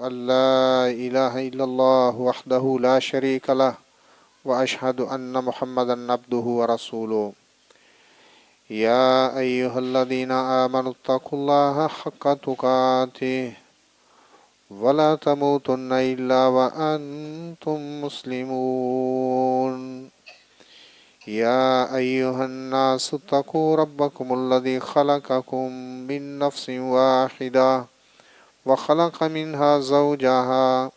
أن لا إله إلا الله وحده لا شريك له وأشهد أن محمدا عبده ورسوله يا أيها الذين آمنوا اتقوا الله حق تقاته ولا تموتن إلا وأنتم مسلمون يا أيها الناس اتقوا ربكم الذي خلقكم من نفس واحدة وخلق منها زوجها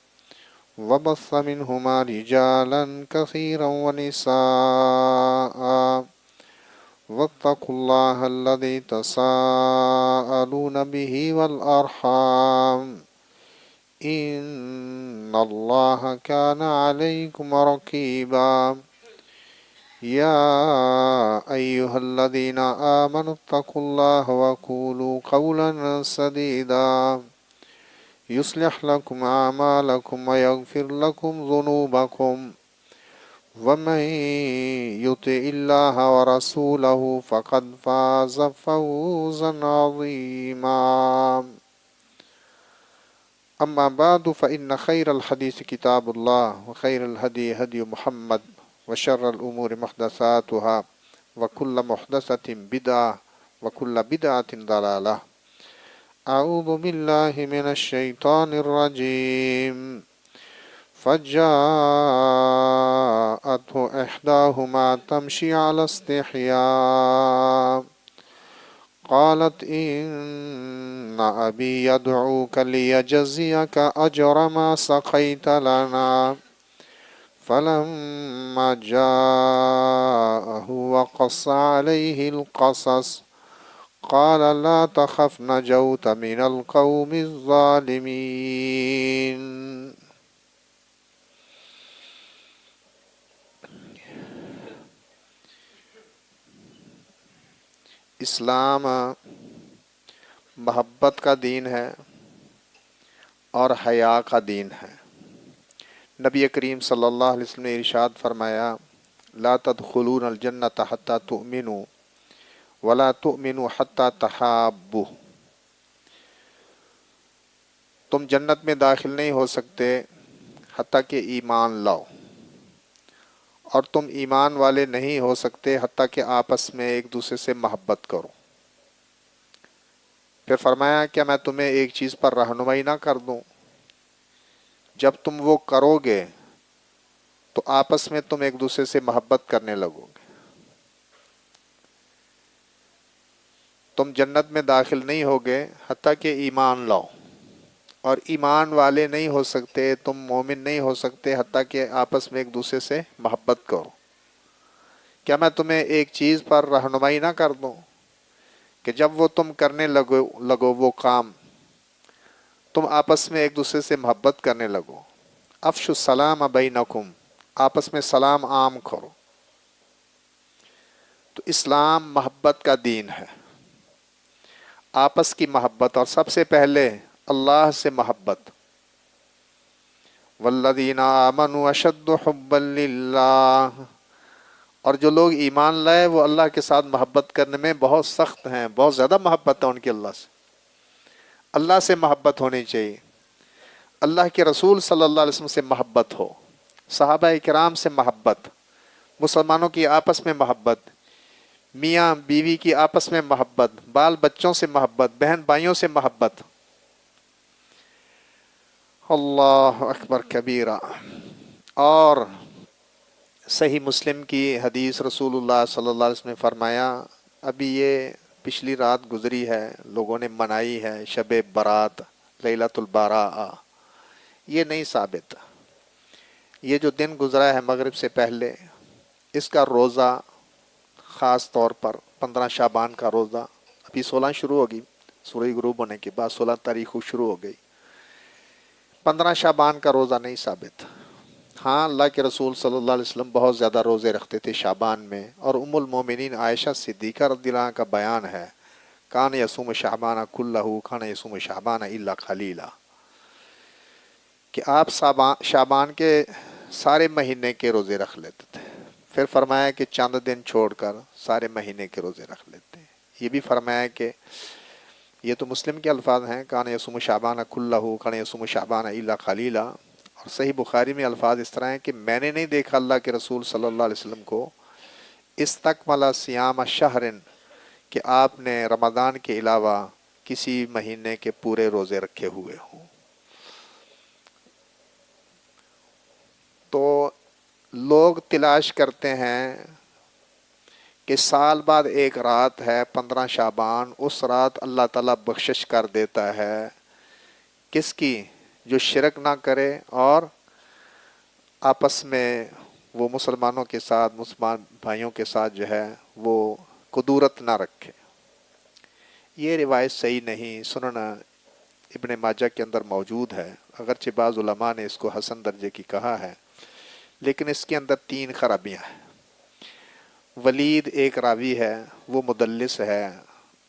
وبث منهما رجالا كثيرا ونساء واتقوا الله الذي تساءلون به والأرحام إن الله كان عليكم رقيبا يا أيها الذين آمنوا اتقوا الله وقولوا قولا سديدا يصلح لكم أعمالكم ويغفر لكم ذنوبكم ومن يطع الله ورسوله فقد فاز فوزا عظيما أما بعد فإن خير الحديث كتاب الله وخير الهدي هدي محمد وشر الأمور محدثاتها وكل محدثة بدعة وكل بدعة ضلالة أعوذ بالله من الشيطان الرجيم فجاءته إحداهما تمشي على استحياء قالت إن أبي يدعوك ليجزيك أجر ما سقيت لنا فلما جاءه وقص عليه القصص قال لا تخف نجوت من القوم الظالمين. اسلام محبت کا دین ہے اور حیا کا دین ہے۔ نبی کریم صلی اللہ علیہ وسلم نے ارشاد فرمایا لا تدخلون الجنة حتى تؤمنوا ولا تؤمنوا حتى تحابوا، تم جنت میں داخل نہیں ہو سکتے حتیٰ کہ ایمان لاؤ، اور تم ایمان والے نہیں ہو سکتے حتیٰ کہ آپس میں ایک دوسرے سے محبت کرو۔ پھر فرمایا کیا میں تمہیں ایک چیز پر رہنمائی نہ کر دوں؟ جب تم وہ کرو گے تو آپس میں تم ایک دوسرے سے محبت کرنے لگو گے۔ تم جنت میں داخل نہیں ہوگے حتیٰ کہ ایمان لاؤ، اور ایمان والے نہیں ہو سکتے، تم مومن نہیں ہو سکتے حتیٰ کہ آپس میں ایک دوسرے سے محبت کرو۔ کیا میں تمہیں ایک چیز پر رہنمائی نہ کر دوں کہ جب وہ تم کرنے لگو وہ کام، تم آپس میں ایک دوسرے سے محبت کرنے لگو۔ افشوا السلام بینکم، آپس میں سلام عام کرو۔ تو اسلام محبت کا دین ہے، آپس کی محبت، اور سب سے پہلے اللہ سے محبت۔ والذین آمنوا اشد حبا للہ، اور جو لوگ ایمان لائے وہ اللہ کے ساتھ محبت کرنے میں بہت سخت ہیں، بہت زیادہ محبت ہے ان کی اللہ سے۔ اللہ سے محبت ہونی چاہیے، اللہ کے رسول صلی اللہ علیہ وسلم سے محبت ہو، صحابہ کرام سے محبت، مسلمانوں کی آپس میں محبت، میاں بیوی کی آپس میں محبت، بال بچوں سے محبت، بہن بھائیوں سے محبت۔ اللہ اکبر کبیرہ۔ اور صحیح مسلم کی حدیث رسول اللہ صلی اللہ علیہ وسلم نے فرمایا ابھی یہ پچھلی رات گزری ہے، لوگوں نے منائی ہے شب برات، لیلۃ البراء، یہ نہیں ثابت۔ یہ جو دن گزرا ہے مغرب سے پہلے، اس کا روزہ خاص طور پر 15 شعبان کا روزہ، ابھی 16 شروع ہوگی، سورج غروب ہونے کے بعد 16 تاریخ شروع ہو گئی، 15 شعبان کا روزہ نہیں ثابت۔ ہاں اللہ کے رسول صلی اللہ علیہ وسلم بہت زیادہ روزے رکھتے تھے شعبان میں، اور ام المومنین عائشہ صدیقہ رضی اللہ عنہ کا بیان ہے کان یصوم شعبان کلہ کان یصوم شعبان الا قلیلا، کہ آپ شعبان کے سارے مہینے کے روزے رکھ لیتے تھے۔ پھر فرمایا کہ چند دن چھوڑ کر سارے مہینے کے روزے رکھ لیتے ہیں۔ یہ بھی فرمایا کہ یہ تو مسلم کے الفاظ ہیں، کان یصوم شعبان کلہ، کان یصوم شعبان الا قلیلا، اور صحیح بخاری میں الفاظ اس طرح ہیں کہ میں نے نہیں دیکھا اللہ کے رسول صلی اللہ علیہ وسلم کو استکمل صیام شہر، کہ آپ نے رمضان کے علاوہ کسی مہینے کے پورے روزے رکھے ہوئے ہوں۔ تو لوگ تلاش کرتے ہیں کہ سال بعد ایک رات ہے 15 شعبان، اس رات اللہ تعالیٰ بخشش کر دیتا ہے، کس کی؟ جو شرک نہ کرے اور آپس میں وہ مسلمانوں کے ساتھ، مسلمان بھائیوں کے ساتھ جو ہے وہ کدورت نہ رکھے۔ یہ روایت صحیح نہیں، سنن ابن ماجہ کے اندر موجود ہے، اگرچہ بعض علماء نے اس کو حسن درجے کی کہا ہے، لیکن اس کے اندر 3 خرابیاں ہیں۔ ولید ایک راوی ہے، وہ مدلس ہے،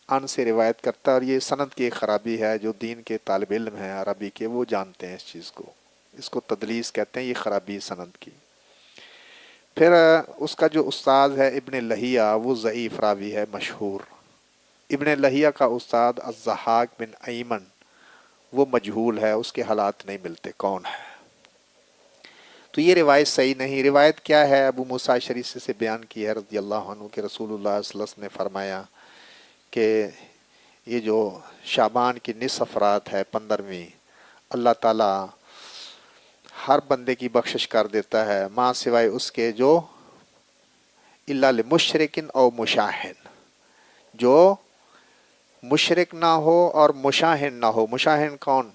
ان سے روایت کرتا ہے، اور یہ سند کی ایک خرابی ہے، جو دین کے طالب علم ہیں عربی کے وہ جانتے ہیں اس کو تدلیس کہتے ہیں، یہ خرابی سند کی۔ پھر اس کا جو استاد ہے ابن لہیہ، وہ ضعیف راوی ہے مشہور۔ ابن لہیہ کا استاد الضحاک بن ایمن، وہ مجہول ہے، اس کے حالات نہیں ملتے کون ہے۔ تو یہ روایت صحیح نہیں۔ روایت کیا ہے؟ ابو موسیٰ اشعری سے بیان کی ہے رضی اللہ عنہ کہ رسول اللہ صلی اللہ علیہ وسلم نے فرمایا کہ یہ جو شعبان کی نصف رات ہے 15ویں، اللہ تعالیٰ ہر بندے کی بخشش کر دیتا ہے، ماں سوائے اس کے جو الا لمشرکن او مشاہن، جو مشرک نہ ہو اور مشاہن نہ ہو۔ مشاہن کون؟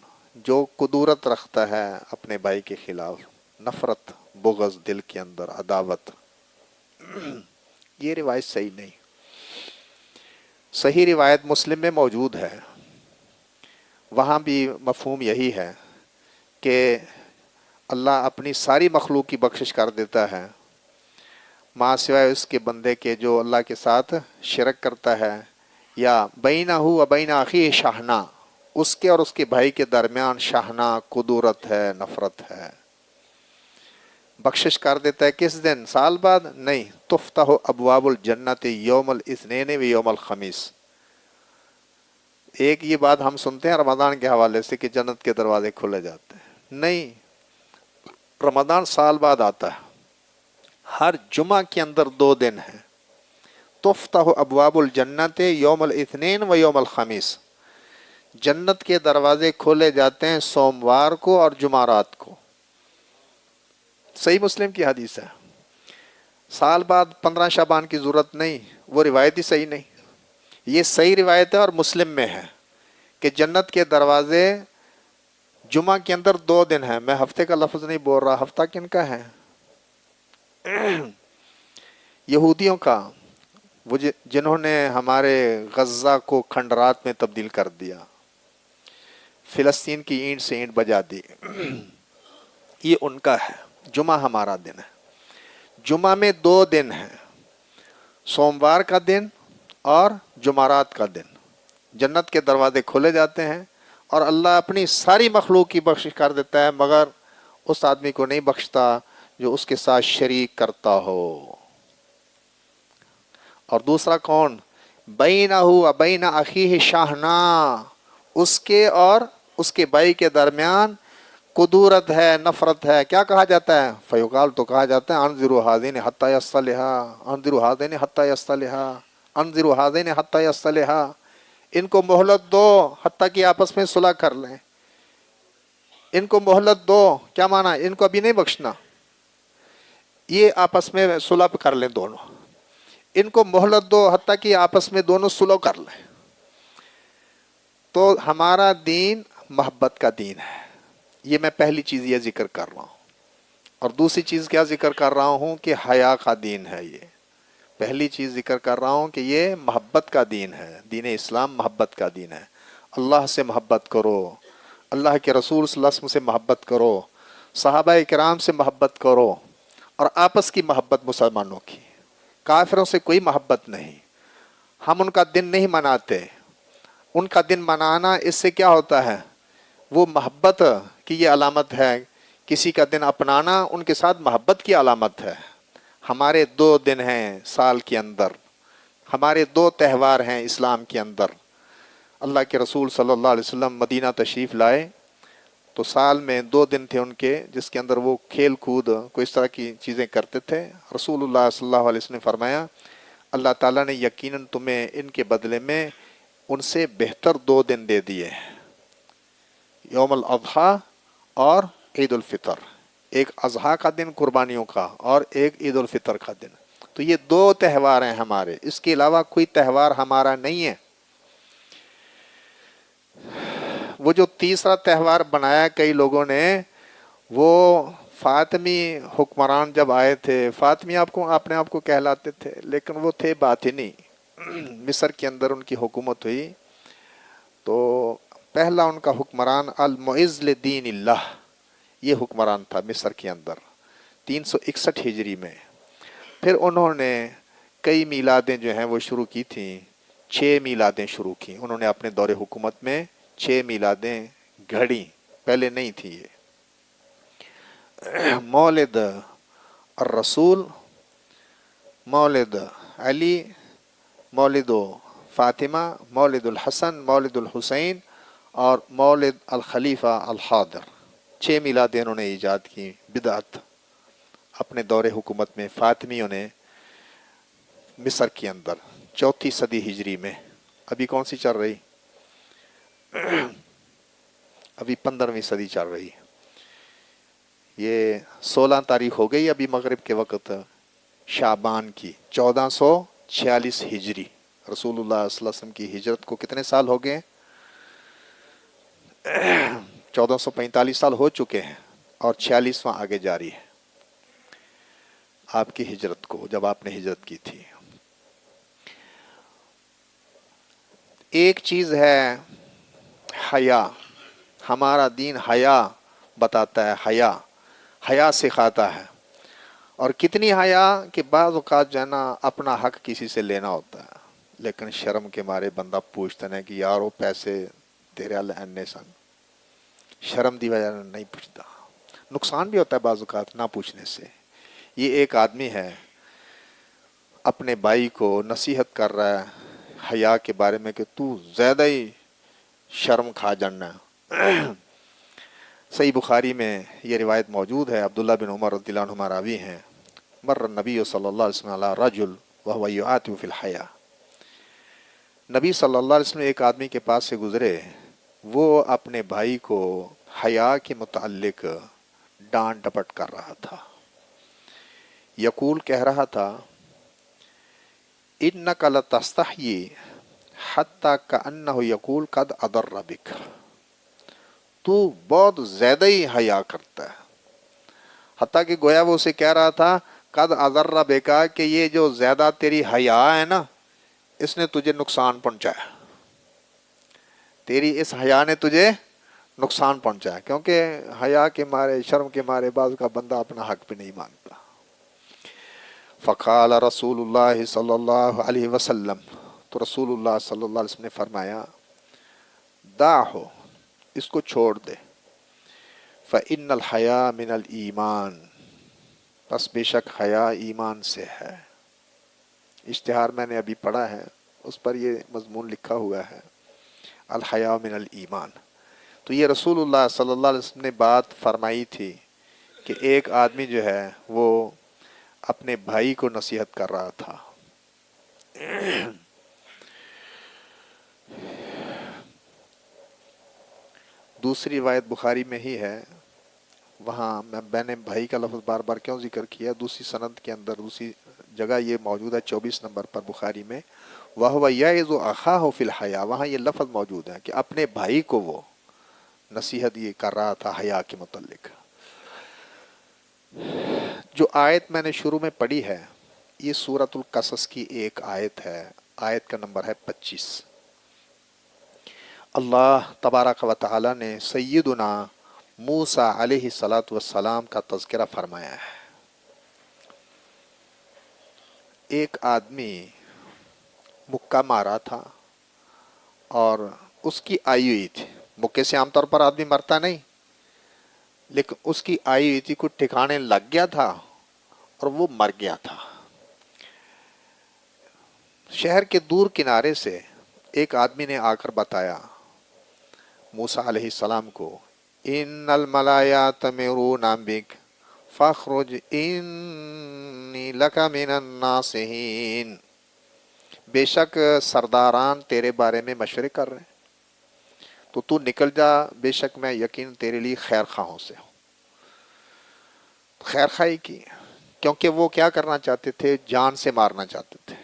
جو کدورت رکھتا ہے اپنے بھائی کے خلاف، نفرت، بغض دل کے اندر، عداوت۔ یہ روایت صحیح نہیں۔ صحیح روایت مسلم میں موجود ہے، وہاں بھی مفہوم یہی ہے کہ اللہ اپنی ساری مخلوق کی بخشش کر دیتا ہے، ماں سوائے اس کے بندے کے جو اللہ کے ساتھ شرک کرتا ہے، یا بینہ و بین اخیہ شحناء، اس کے اور اس کے بھائی کے درمیان شحناء، کدورت ہے، نفرت ہے۔ بخشش کر دیتا ہے کس دن؟ سال بعد نہیں۔ تفتح ابواب الجنت یوم الاثنین و یوم الخمیس۔ ایک یہ بات ہم سنتے ہیں رمضان کے حوالے سے کہ جنت کے دروازے کھلے جاتے ہیں، نہیں، رمضان سال بعد آتا ہے، ہر جمعہ کے اندر 2 دن ہیں۔ تفتح ابواب الجنت یوم الاثنین و یوم الخمیس، جنت کے دروازے کھولے جاتے ہیں سوموار کو اور جمعرات کو۔ صحیح مسلم کی حدیث ہے۔ سال بعد 15 شعبان کی ضرورت نہیں، وہ روایت ہی صحیح نہیں۔ یہ صحیح روایت ہے اور مسلم میں ہے کہ جنت کے دروازے جمعہ کے اندر 2 دن ہیں۔ میں ہفتے کا لفظ نہیں بول رہا، ہفتہ کن کا ہے؟ یہودیوں کا، وہ جنہوں نے ہمارے غزہ کو کھنڈرات میں تبدیل کر دیا، فلسطین کی اینٹ سے اینٹ بجا دی، یہ ان کا ہے۔ جمعہ ہمارا دن ہے۔ جمعہ میں 2 دن ہیں، سوموار کا دن اور جمعرات کا دن، جنت کے دروازے کھولے جاتے ہیں اور اللہ اپنی ساری مخلوق کی بخشش کر دیتا ہے، مگر اس آدمی کو نہیں بخشتا جو اس کے ساتھ شریک کرتا ہو۔ اور دوسرا کون؟ بینہ و بین اخیہ شحناء، اس کے اور اس کے بھائی کے درمیان کدورت ہے، نفرت ہے۔ کیا کہا جاتا ہے؟ فیقال، تو کہا جاتا ہے انظروا ھذین حتی یصطلحا، انظروا ھذین حتی یصطلحا، انظروا ھذین حتی یصطلحا، ان کو مہلت دو حتیٰ کہ آپس میں صلح کر لیں۔ ان کو مہلت دو، کیا معنی؟ ان کو ابھی نہیں بخشنا، یہ آپس میں صلح کر لیں دونوں۔ ان کو مہلت دو حتیٰ کہ آپس میں دونوں صلح کر لیں۔ تو ہمارا دین محبت کا دین ہے، یہ میں پہلی چیز یہ ذکر کر رہا ہوں۔ اور دوسری چیز کیا ذکر کر رہا ہوں کہ حیا کا دین ہے۔ یہ پہلی چیز ذکر کر رہا ہوں کہ یہ محبت کا دین ہے، دین اسلام محبت کا دین ہے۔ اللہ سے محبت کرو، اللہ کے رسول صلی اللہ علیہ وسلم سے محبت کرو، صحابہ کرام سے محبت کرو، اور آپس کی محبت مسلمانوں کی، کافروں سے کوئی محبت نہیں۔ ہم ان کا دن نہیں مناتے، ان کا دن منانا اس سے کیا ہوتا ہے؟ وہ محبت کی یہ علامت ہے، کسی کا دن اپنانا ان کے ساتھ محبت کی علامت ہے۔ ہمارے 2 دن ہیں سال کے اندر، ہمارے 2 تہوار ہیں اسلام کے اندر، اللہ کے رسول صلی اللہ علیہ وسلم مدینہ تشریف لائے تو سال میں 2 دن تھے ان کے جس کے اندر وہ کھیل کود کو اس طرح کی چیزیں کرتے تھے. رسول اللہ صلی اللہ علیہ وسلم نے فرمایا اللہ تعالیٰ نے یقیناً تمہیں ان کے بدلے میں ان سے بہتر 2 دن دے دیے، یوم الاضحیٰ اور عید الفطر. ایک اضحیٰ کا دن قربانیوں کا اور ایک عید الفطر کا دن. تو یہ 2 تہوار ہیں ہمارے، اس کے علاوہ کوئی تہوار ہمارا نہیں ہے. وہ جو تیسرا تہوار بنایا کئی لوگوں نے، وہ فاطمی حکمران جب آئے تھے، فاطمی اپنے آپ کو کہلاتے تھے لیکن وہ تھے باطنی. مصر کے اندر ان کی حکومت ہوئی تو پہلا ان کا حکمران المعز لدین اللہ، یہ حکمران تھا مصر کے اندر 361 ہجری میں. پھر انہوں نے کئی میلادیں جو ہیں وہ شروع کی تھیں، 6 میلادیں شروع کی انہوں نے اپنے دور حکومت میں. 6 میلادیں گھڑی، پہلے نہیں تھی یہ. مولد الرسول، مولد علی، مولد فاطمہ، مولد الحسن، مولد الحسین اور مولد الخلیفہ الحاضر. 6 میلادیں انہوں نے ایجاد کی بدعت اپنے دور حکومت میں فاطمیوں نے مصر کے اندر 4 صدی ہجری میں. ابھی کون سی چل رہی؟ ابھی 15ویں صدی چل رہی. یہ 16 تاریخ ہو گئی ابھی مغرب کے وقت شعبان کی 1446 ہجری. رسول اللہ صلی اللہ علیہ وسلم کی ہجرت کو کتنے سال ہو گئے؟ 1445 سال ہو چکے ہیں اور 46واں آگے جاری ہے آپ کی ہجرت کو، جب آپ نے ہجرت کی تھی. ایک چیز ہے حیا، ہمارا دین حیا بتاتا ہے، حیا سکھاتا ہے. اور کتنی حیا کہ بعض اوقات جو ہے نا اپنا حق کسی سے لینا ہوتا ہے لیکن شرم کے مارے بندہ پوچھتا ہے کہ یار وہ پیسے تیرے اللہ سن، شرم دی وجہ نہیں پوچھتا. نقصان بھی ہوتا ہے بعض اوقات نہ پوچھنے سے. یہ ایک آدمی ہے اپنے بھائی کو نصیحت کر رہا ہے حیا کے بارے میں کہ تو زیادہ ہی شرم کھا جانا. صحیح بخاری میں یہ روایت موجود ہے، عبداللہ بن عمر رضی اللہ عنہما راوی ہیں. مر النبی صلی اللہ علیہ وسلم علی رجل وهو يعاتب فی الحیا. نبی صلی اللہ علیہ وسلم ایک آدمی کے پاس سے گزرے، وہ اپنے بھائی کو حیا کے متعلق ڈانٹ ڈپٹ کر رہا تھا. یقول کہہ رہا تھا انک لتستحیی حتی کأنہ یقول قد اضر بک، تو بہت زیادہ ہی حیا کرتا ہے. حتیٰ کہ گویا وہ اسے کہہ رہا تھا قد اضر بک، کہ یہ جو زیادہ تیری حیا ہے نا اس نے تجھے نقصان پہنچایا، تیری اس حیا نے تجھے نقصان پہنچایا. کیونکہ حیا کے مارے، شرم کے مارے بعض کا بندہ اپنا حق بھی نہیں مانگتا. فقال رسول اللہ صلی اللہ علیہ وسلم، تو رسول اللہ صلی اللہ علیہ وسلم نے فرمایا دعہو، اس کو چھوڑ دے. فإن الحیا من الایمان، پس بے شک حیا ایمان سے ہے. اشتہار میں نے ابھی پڑھا ہے، اس پر یہ مضمون لکھا ہوا ہے الحیا من الایمان. تو یہ رسول اللہ صلی اللہ علیہ وسلم نے بات فرمائی تھی کہ ایک آدمی جو ہے وہ اپنے بھائی کو نصیحت کر رہا تھا. دوسری روایت بخاری میں ہی ہے، وہاں میں نے بھائی کا لفظ بار بار کیوں ذکر کیا، دوسری سند کے اندر دوسری جگہ یہ موجود ہے 24 نمبر پر بخاری میں، وَهُوَ يَعِظُ أَخَاهُ فِي الْحَيَا. وہاں یہ لفظ موجود ہے کہ اپنے بھائی کو وہ نصیحت یہ کر رہا تھا حیا کے متعلق. جو آیت میں نے شروع میں پڑھی ہے یہ سورۃ القصص کی ایک آیت ہے، آیت کا نمبر ہے 25. اللہ تبارک و تعالی نے سیدنا موسیٰ علیہ السلام کا تذکرہ فرمایا ہے. ایک آدمی مکہ مارا تھا اور اس کی آئی ہوئی تھی. مکے سے عام طور پر آدمی مرتا نہیں، لیکن اس کی آئی ہوئی تھی، کچھ ٹھکانے لگ گیا تھا اور وہ مر گیا تھا. شہر کے دور کنارے سے ایک آدمی نے آ کر بتایا موسیٰ علیہ السلام کو، ان الملائکۃ تمرون بک فاخرج انی لک من الناصحین، بے شک سرداران تیرے بارے میں مشورے کر رہے ہیں تو تو نکل جا، بے شک میں یقین تیرے لیے خیر خواہوں سے ہوں۔ خیر خواہی کی، کیونکہ وہ کیا کرنا چاہتے تھے؟ جان سے مارنا چاہتے تھے۔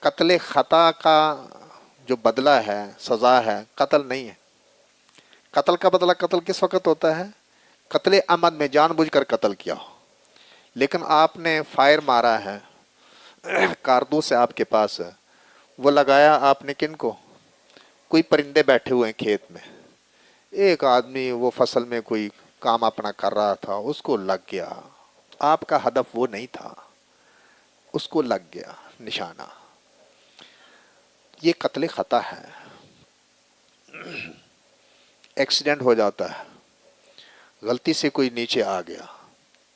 قتل خطا کا جو بدلہ ہے، سزا ہے، قتل نہیں ہے۔ قتل کا بدلہ قتل کس وقت ہوتا ہے؟ قتل عمد میں جان بوجھ کر قتل کیا ہو، لیکن آپ نے فائر مارا ہے، کارتوس ہے آپ کے پاس، وہ لگایا آپ نے کن کو؟ کوئی پرندے بیٹھے ہوئے ہیں کھیت میں، ایک آدمی وہ فصل میں کوئی کام اپنا کر رہا تھا، اس کو لگ گیا، آپ کا ہدف وہ نہیں تھا، اس کو لگ گیا نشانہ، یہ قتل خطا ہے۔ ایکسیڈنٹ ہو جاتا ہے، غلطی سے کوئی نیچے آ گیا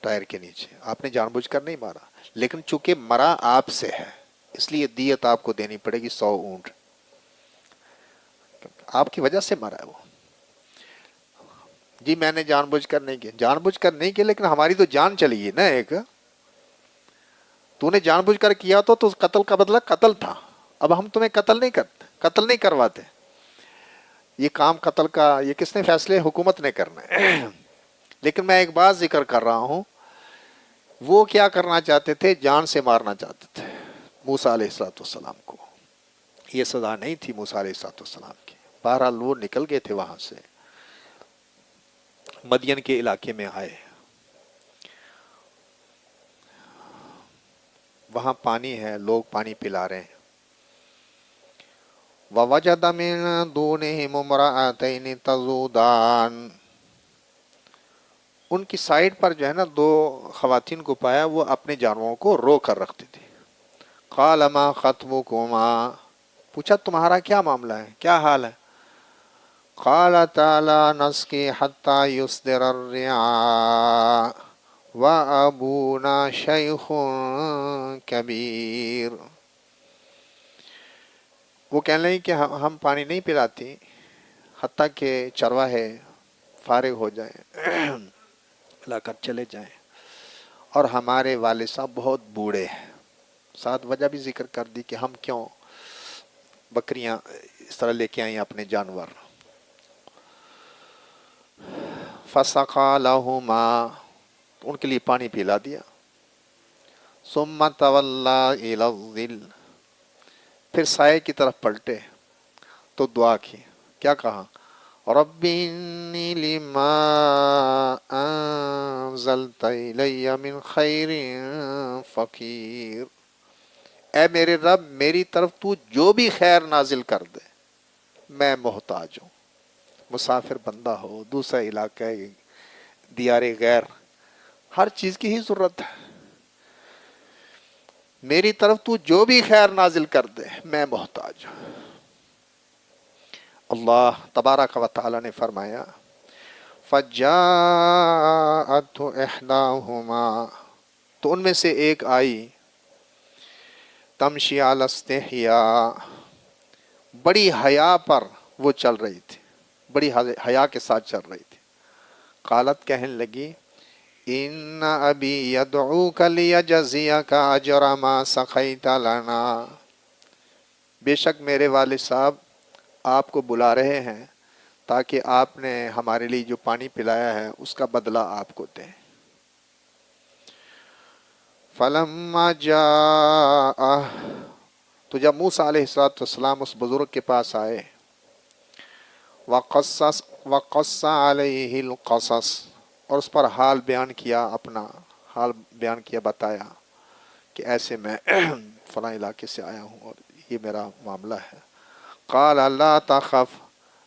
ٹائر کے نیچے، آپ نے جان بوجھ کر نہیں مارا، لیکن چونکہ مرا آپ سے ہے اس لیے دیت آپ کو دینی پڑے گی 100 اونٹ، آپ کی وجہ سے مرا ہے وہ۔ جی میں نے جان بوجھ کر نہیں کیا، جان بوجھ کر نہیں کیا، لیکن ہماری تو جان چلی گئی نا ایک، تو نے جان بوجھ کر کیا تو قتل کا بدلہ قتل تھا، اب ہم تمہیں قتل نہیں کرتے، قتل نہیں کرواتے، یہ کام قتل کا یہ کس نے فیصلے؟ حکومت نے کرنا ہے۔ لیکن میں ایک بات ذکر کر رہا ہوں، وہ کیا کرنا چاہتے تھے؟ جان سے مارنا چاہتے تھے موسیٰ علیہ السلام کو، یہ سزا نہیں تھی موسیٰ علیہ السلام کی۔ بہرحال وہ نکل گئے تھے وہاں سے، مدین کے علاقے میں آئے، وہاں پانی ہے، لوگ پانی پلا رہے ہیں۔ وَوَجَدَ مِن دُونِهِمُ امْرَأَتَيْنِ تَذُودَانِ، ان کی سائڈ پر جو ہے نا دو خواتین کو پایا، وہ اپنے جانوروں کو رو کر رکھتی تھی۔ قَالَ مَا خَطْبُكُمَا، پوچھا تمہارا کیا معاملہ ہے، کیا حال ہے؟ قَالَتَا لَا نَسْقِي حَتَّى يُصْدِرَ الرِّعَاءُ وَأَبُونَا شَيْخٌ كَبِيرٌ، وہ کہنے لگی کہ ہم پانی نہیں پلاتی حتیٰ کہ چرواہے فارغ ہو جائیں، لا کر چلے جائیں، اور ہمارے والد صاحب بہت بوڑھے ہیں۔ ساتھ وجہ بھی ذکر کر دی کہ ہم کیوں بکریاں اس طرح لے کے آئیں اپنے جانور۔ فَسَقَى لَهُمَا، ان کے لیے پانی پلا دیا۔ ثُمَّ تَوَلَّى إِلَى الظِّلِّ، پھر سائے کی طرف پلٹے تو دعا کی، کیا کہا؟ رَبِّ إِنِّي لِمَا أَنزَلْتَ إِلَيَّ مِنْ خَيْرٍ فَقِيرٌ، اے میرے رب میری طرف تو جو بھی خیر نازل کر دے میں محتاج ہوں، مسافر بندہ ہو، دوسرا علاقہ، دیار غیر، ہر چیز کی ہی ضرورت ہے، میری طرف تو جو بھی خیر نازل کر دے میں محتاج ہوں۔ اللہ تبارک و تعالی نے فرمایا فَجَاءَتْهُ إِحْدَاهُمَا، تو ان میں سے ایک آئی، تمشی علی استحیاء، بڑی حیا پر وہ چل رہی تھی، بڑی حیا کے ساتھ چل رہی تھی۔ قالت، کہنے لگی، ان ابی یدعوک لیجزیک اجر ما سقیت لنا، بے شک میرے والد صاحب آپ کو بلا رہے ہیں تاکہ آپ نے ہمارے لیے جو پانی پلایا ہے اس کا بدلہ آپ کو دیں۔ فلما جاء، تو جب موسیٰ علیہ السلام اس بزرگ کے پاس آئے، وقص علیہ القصص، اور اس پر حال بیان کیا، اپنا حال بیان کیا، بتایا کہ ایسے میں فلاں علاقے سے آیا ہوں اور یہ میرا معاملہ ہے۔ قال لا تخف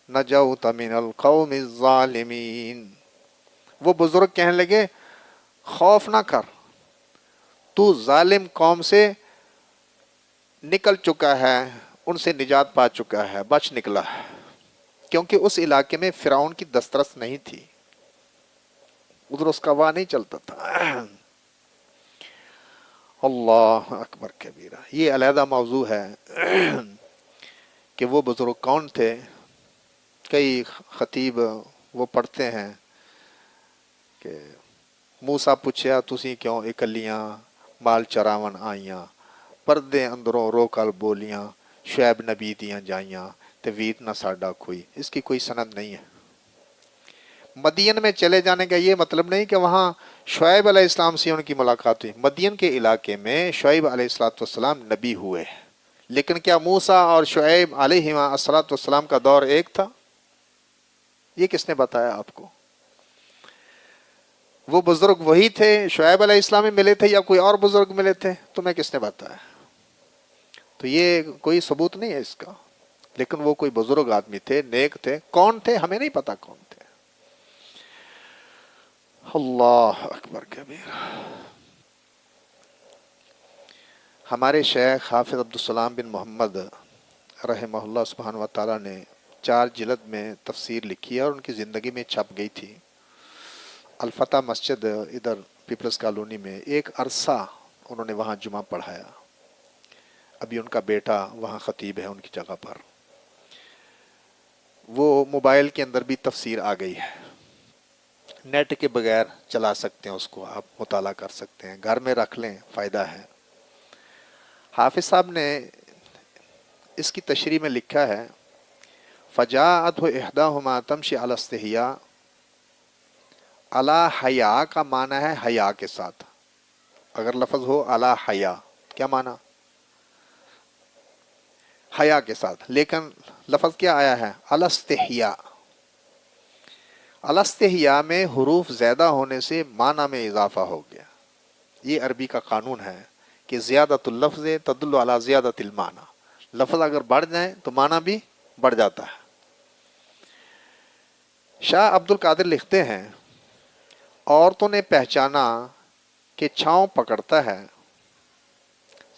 نجوت من القوم الظالمین، وہ بزرگ کہنے لگے خوف نہ کر، تو ظالم قوم سے نکل چکا ہے، ان سے نجات پا چکا ہے، بچ نکلا ہے، کیونکہ اس علاقے میں فرعون کی دسترس نہیں تھی، ادھر اس کا واہ نہیں چلتا تھا۔ اللہ اکبر کبیرہ، یہ علیحدہ موضوع ہے کہ وہ بزرگ کون تھے. کئی خطیب وہ پڑھتے ہیں کہ موسیٰ پوچھیا تسی کیوں اکلیاں مال چراون آئیاں, پردے اندروں رو کر بولیاں, شعیب نبی دیاں جائیاں تے ویت نہ ساڈا کوئی. اس کی کوئی سند نہیں ہے. مدین میں چلے جانے کا یہ مطلب نہیں کہ وہاں شعیب علیہ السلام سے ان کی ملاقات ہوئی. مدین کے علاقے میں شعیب علیہ السلام نبی ہوئے, لیکن کیا موسیٰ اور شعیب علیہ السلام کا دور ایک تھا؟ یہ کس نے بتایا آپ کو؟ وہ بزرگ وہی تھے شعیب علیہ السلام میں ملے تھے یا کوئی اور بزرگ ملے تھے؟ تمہیں کس نے بتایا؟ تو یہ کوئی ثبوت نہیں ہے اس کا. لیکن وہ کوئی بزرگ آدمی تھے, نیک تھے. کون تھے ہمیں نہیں پتا کون تھے. اللہ اکبر کبیر. ہمارے شیخ حافظ عبدالسلام بن محمد رحمہ اللہ سبحانہ و تعالیٰ نے 4 جلد میں تفسیر لکھی ہے اور ان کی زندگی میں چھپ گئی تھی. الفتح مسجد ادھر پیپلز کالونی میں ایک عرصہ انہوں نے وہاں جمعہ پڑھایا. ابھی ان کا بیٹا وہاں خطیب ہے ان کی جگہ پر. وہ موبائل کے اندر بھی تفسیر آ گئی ہے, نیٹ کے بغیر چلا سکتے ہیں اس کو, آپ مطالعہ کر سکتے ہیں, گھر میں رکھ لیں, فائدہ ہے. حافظ صاحب نے اس کی تشریح میں لکھا ہے فجاءتہ احداہما تمشی علی استحیاء. علی حیا کا معنی ہے حیا کے ساتھ. اگر لفظ ہو علی حیا, کیا معنی؟ حیا کے ساتھ. لیکن لفظ کیا آیا ہے؟ علی استحیاء. علی استحیاء میں حروف زیادہ ہونے سے معنی میں اضافہ ہو گیا. یہ عربی کا قانون ہے کہ زیادت اللفظ تدل علی زیادت المعنی. لفظ اگر بڑھ جائیں تو معنی بھی بڑھ جاتا ہے. شاہ عبد القادر لکھتے ہیں عورتوں نے پہچانا کہ چھاؤں پکڑتا ہے.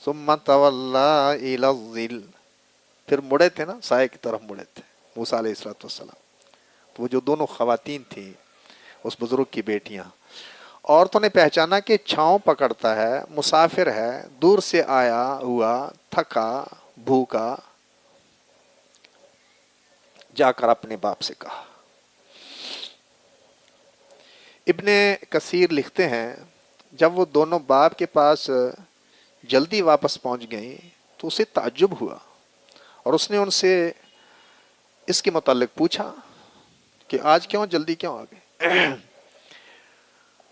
ثم تولا الی الظل, پھر مڑے تھے نا, سائے کی طرف مڑے تھے موسیٰ علیہ السلام. تو وہ جو دونوں خواتین تھیں اس بزرگ کی بیٹیاں, عورتوں نے پہچانا کہ چھاؤں پکڑتا ہے, مسافر ہے, دور سے آیا ہوا, تھکا بھوکا, جا کر اپنے باپ سے کہا. ابن کثیر لکھتے ہیں جب وہ دونوں باپ کے پاس جلدی واپس پہنچ گئیں تو اسے تعجب ہوا اور اس نے ان سے اس کے متعلق پوچھا کہ آج کیوں جلدی کیوں آ گئے.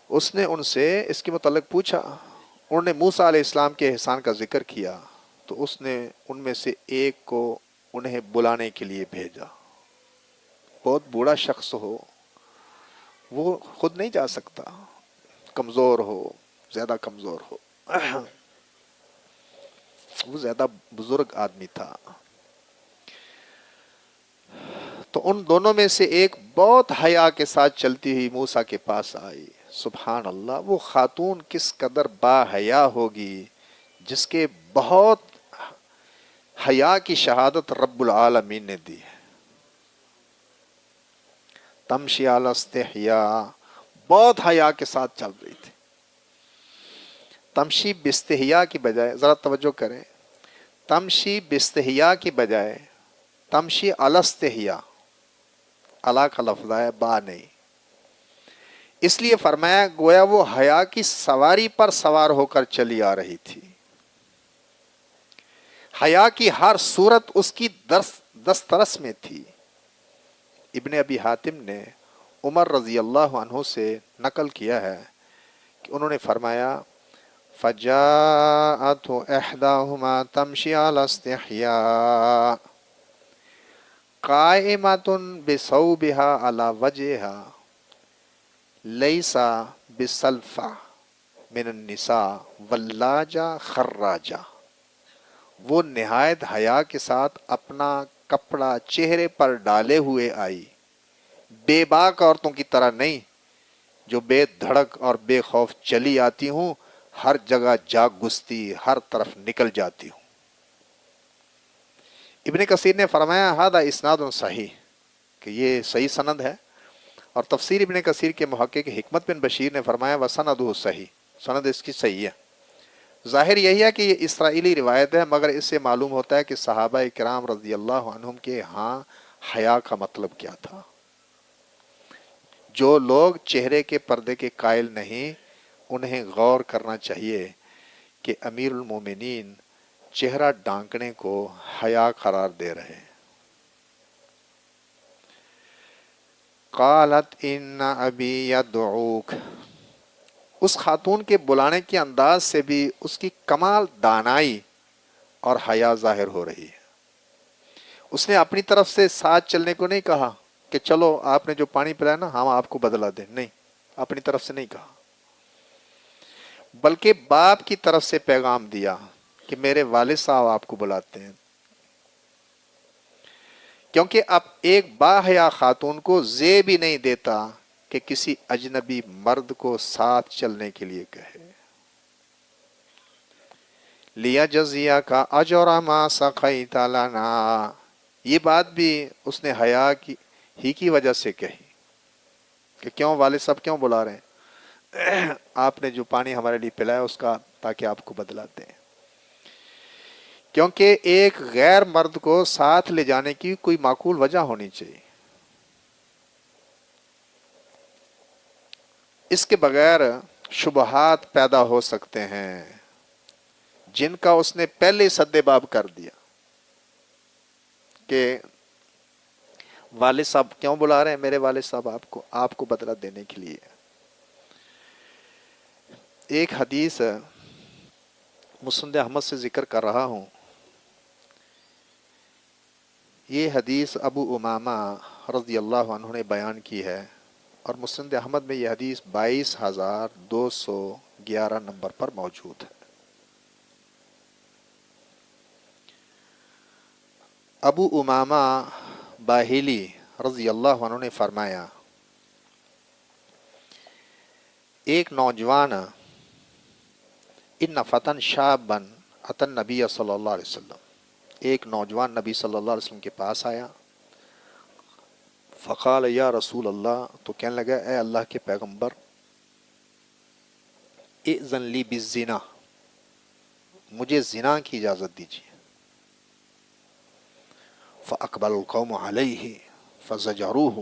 اس نے ان سے اس کے متعلق پوچھا. انہوں نے موسیٰ علیہ السلام کے احسان کا ذکر کیا تو اس نے ان میں سے ایک کو انہیں بلانے کے لیے بھیجا. بہت بوڑھا شخص ہو, وہ خود نہیں جا سکتا, کمزور ہو, زیادہ کمزور ہو, وہ زیادہ بزرگ آدمی تھا. تو ان دونوں میں سے ایک بہت حیا کے ساتھ چلتی ہوئی موسیٰ کے پاس آئی. سبحان اللہ, وہ خاتون کس قدر با حیا ہوگی جس کے بہت حیا کی شہادت رب العالمین نے دی ہے. تمشی علی استحیاء, بہت حیا کے ساتھ چل رہی تھی. تمشی باستحیاء کی بجائے, ذرا توجہ کریں, تمشی باستحیاء کی بجائے تمشی علی استحیاء, علی کا لفظ ہے, با نہیں. اس لیے فرمایا گویا وہ حیا کی سواری پر سوار ہو کر چلی آ رہی تھی. حیا کی ہر صورت اس کی دسترس میں تھی. ابن ابی حاتم نے عمر رضی اللہ عنہ سے نقل کیا ہے کہ انہوں نے فرمایا فجاءت احداہما تمشی علی استحیاء قائمۃ بثوبها علی وجہها لیس بسلفہ من النساء ولاجہ خراجہ. وہ نہایت حیا کے ساتھ اپنا کپڑا چہرے پر ڈالے ہوئے آئی, بے باک عورتوں کی طرح نہیں جو بے دھڑک اور بے خوف چلی آتی ہوں, ہر جگہ جاگ گھستی, ہر طرف نکل جاتی ہوں. ابن کثیر نے فرمایا ھذا اسناد صحیح, کہ یہ صحیح سند ہے. اور تفسیر ابن کثیر کے محقق حکمت بن بشیر نے فرمایا وسندہ صحیح, سند اس کی صحیح ہے. ظاہر یہی ہے کہ یہ اسرائیلی روایت ہے، مگر اس سے معلوم ہوتا ہے کہ صحابہ کرام رضی اللہ عنہم کے ہاں حیا کا مطلب کیا تھا۔ جو لوگ چہرے کے پردے کے قائل نہیں، انہیں غور کرنا چاہیے کہ امیر المومنین چہرہ ڈھانکنے کو حیا قرار دے رہے ہیں۔ قالت ان ابی یدعوک، اس خاتون کے بلانے کے انداز سے بھی اس کی کمال دانائی اور حیا ظاہر ہو رہی ہے۔ اس نے اپنی طرف سے ساتھ چلنے کو نہیں کہا کہ چلو آپ نے جو پانی پلایا نا ہم آپ کو بدلا دیں، نہیں، اپنی طرف سے نہیں کہا، بلکہ باپ کی طرف سے پیغام دیا کہ میرے والد صاحب آپ کو بلاتے ہیں، کیونکہ اب ایک باحیا خاتون کو زے بھی نہیں دیتا کہ کسی اجنبی مرد کو ساتھ چلنے کے لیے کہے۔ لیا جزیہ کا اجر ما سقیت لنا، یہ بات بھی اس نے حیا کی وجہ سے کہی کہ کیوں والد صاحب کیوں بلا رہے ہیں، آپ نے جو پانی ہمارے لیے پلایا اس کا تاکہ آپ کو بدلا دیں، کیونکہ ایک غیر مرد کو ساتھ لے جانے کی کوئی معقول وجہ ہونی چاہیے، اس کے بغیر شبہات پیدا ہو سکتے ہیں جن کا اس نے پہلے سد باب کر دیا کہ والد صاحب کیوں بلا رہے ہیں، میرے والد صاحب آپ کو بدلہ دینے کے لیے۔ ایک حدیث مسند احمد سے ذکر کر رہا ہوں، یہ حدیث ابو امامہ رضی اللہ عنہ نے بیان کی ہے، اور مسند احمد میں یہ حدیث 22,211 نمبر پر موجود ہے۔ ابو امامہ باہلی رضی اللہ عنہ نے فرمایا، ایک نوجوان ان فتن شابن اتن نبی صلی اللہ علیہ وسلم، ایک نوجوان نبی صلی اللہ علیہ وسلم کے پاس آیا، فقال یا رسول اللہ، تو کہنے لگا اے اللہ کے پیغمبر، اذن لی بالزنا، مجھے زنا کی اجازت دیجیے۔ فاقبل القوم علیہ فزجروہ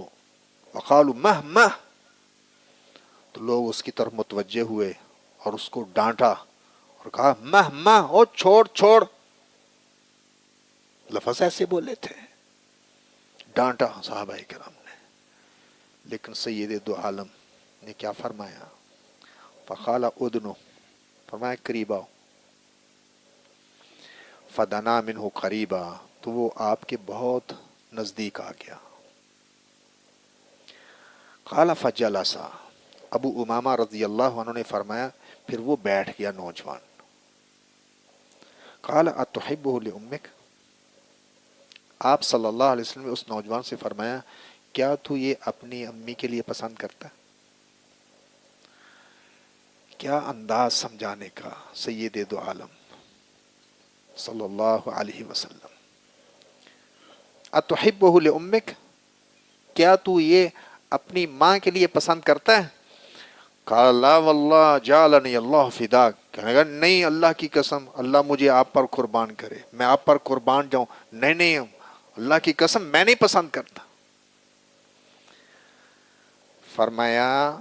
وقالوا مہ مہ، تو لوگ اس کی طرف متوجہ ہوئے اور اس کو ڈانٹا اور کہا مہ مہ، او چھوڑ چھوڑ، لفظ ایسے بولے تھے، ڈانٹا صحابہ کرام نے، لیکن سید دو عالم نے کیا فرمایا، فقال ادنو، فرمایا قریب آؤ، فدنا منہ قریبا، تو وہ آپ کے بہت نزدیک آ گیا، قال فجلسا، ابو امامہ رضی اللہ عنہ نے فرمایا پھر وہ بیٹھ گیا نوجوان، قال اتحبہ لامک، آپ صلی اللہ علیہ وسلم نے اس نوجوان سے فرمایا کیا تو یہ اپنی امی کے لیے پسند کرتا ہے؟ کیا انداز سمجھانے کا سید دو عالم صلی اللہ علیہ وسلم، اتحبہ لامک، کیا تو یہ اپنی ماں کے لیے پسند کرتا ہے؟ قال لا واللہ جعلنی اللہ فداک، کہنے لگا نہیں اللہ کی قسم، اللہ مجھے آپ پر قربان کرے، میں آپ پر قربان جاؤں، نہیں اللہ کی قسم میں نہیں پسند کرتا۔ فرمایا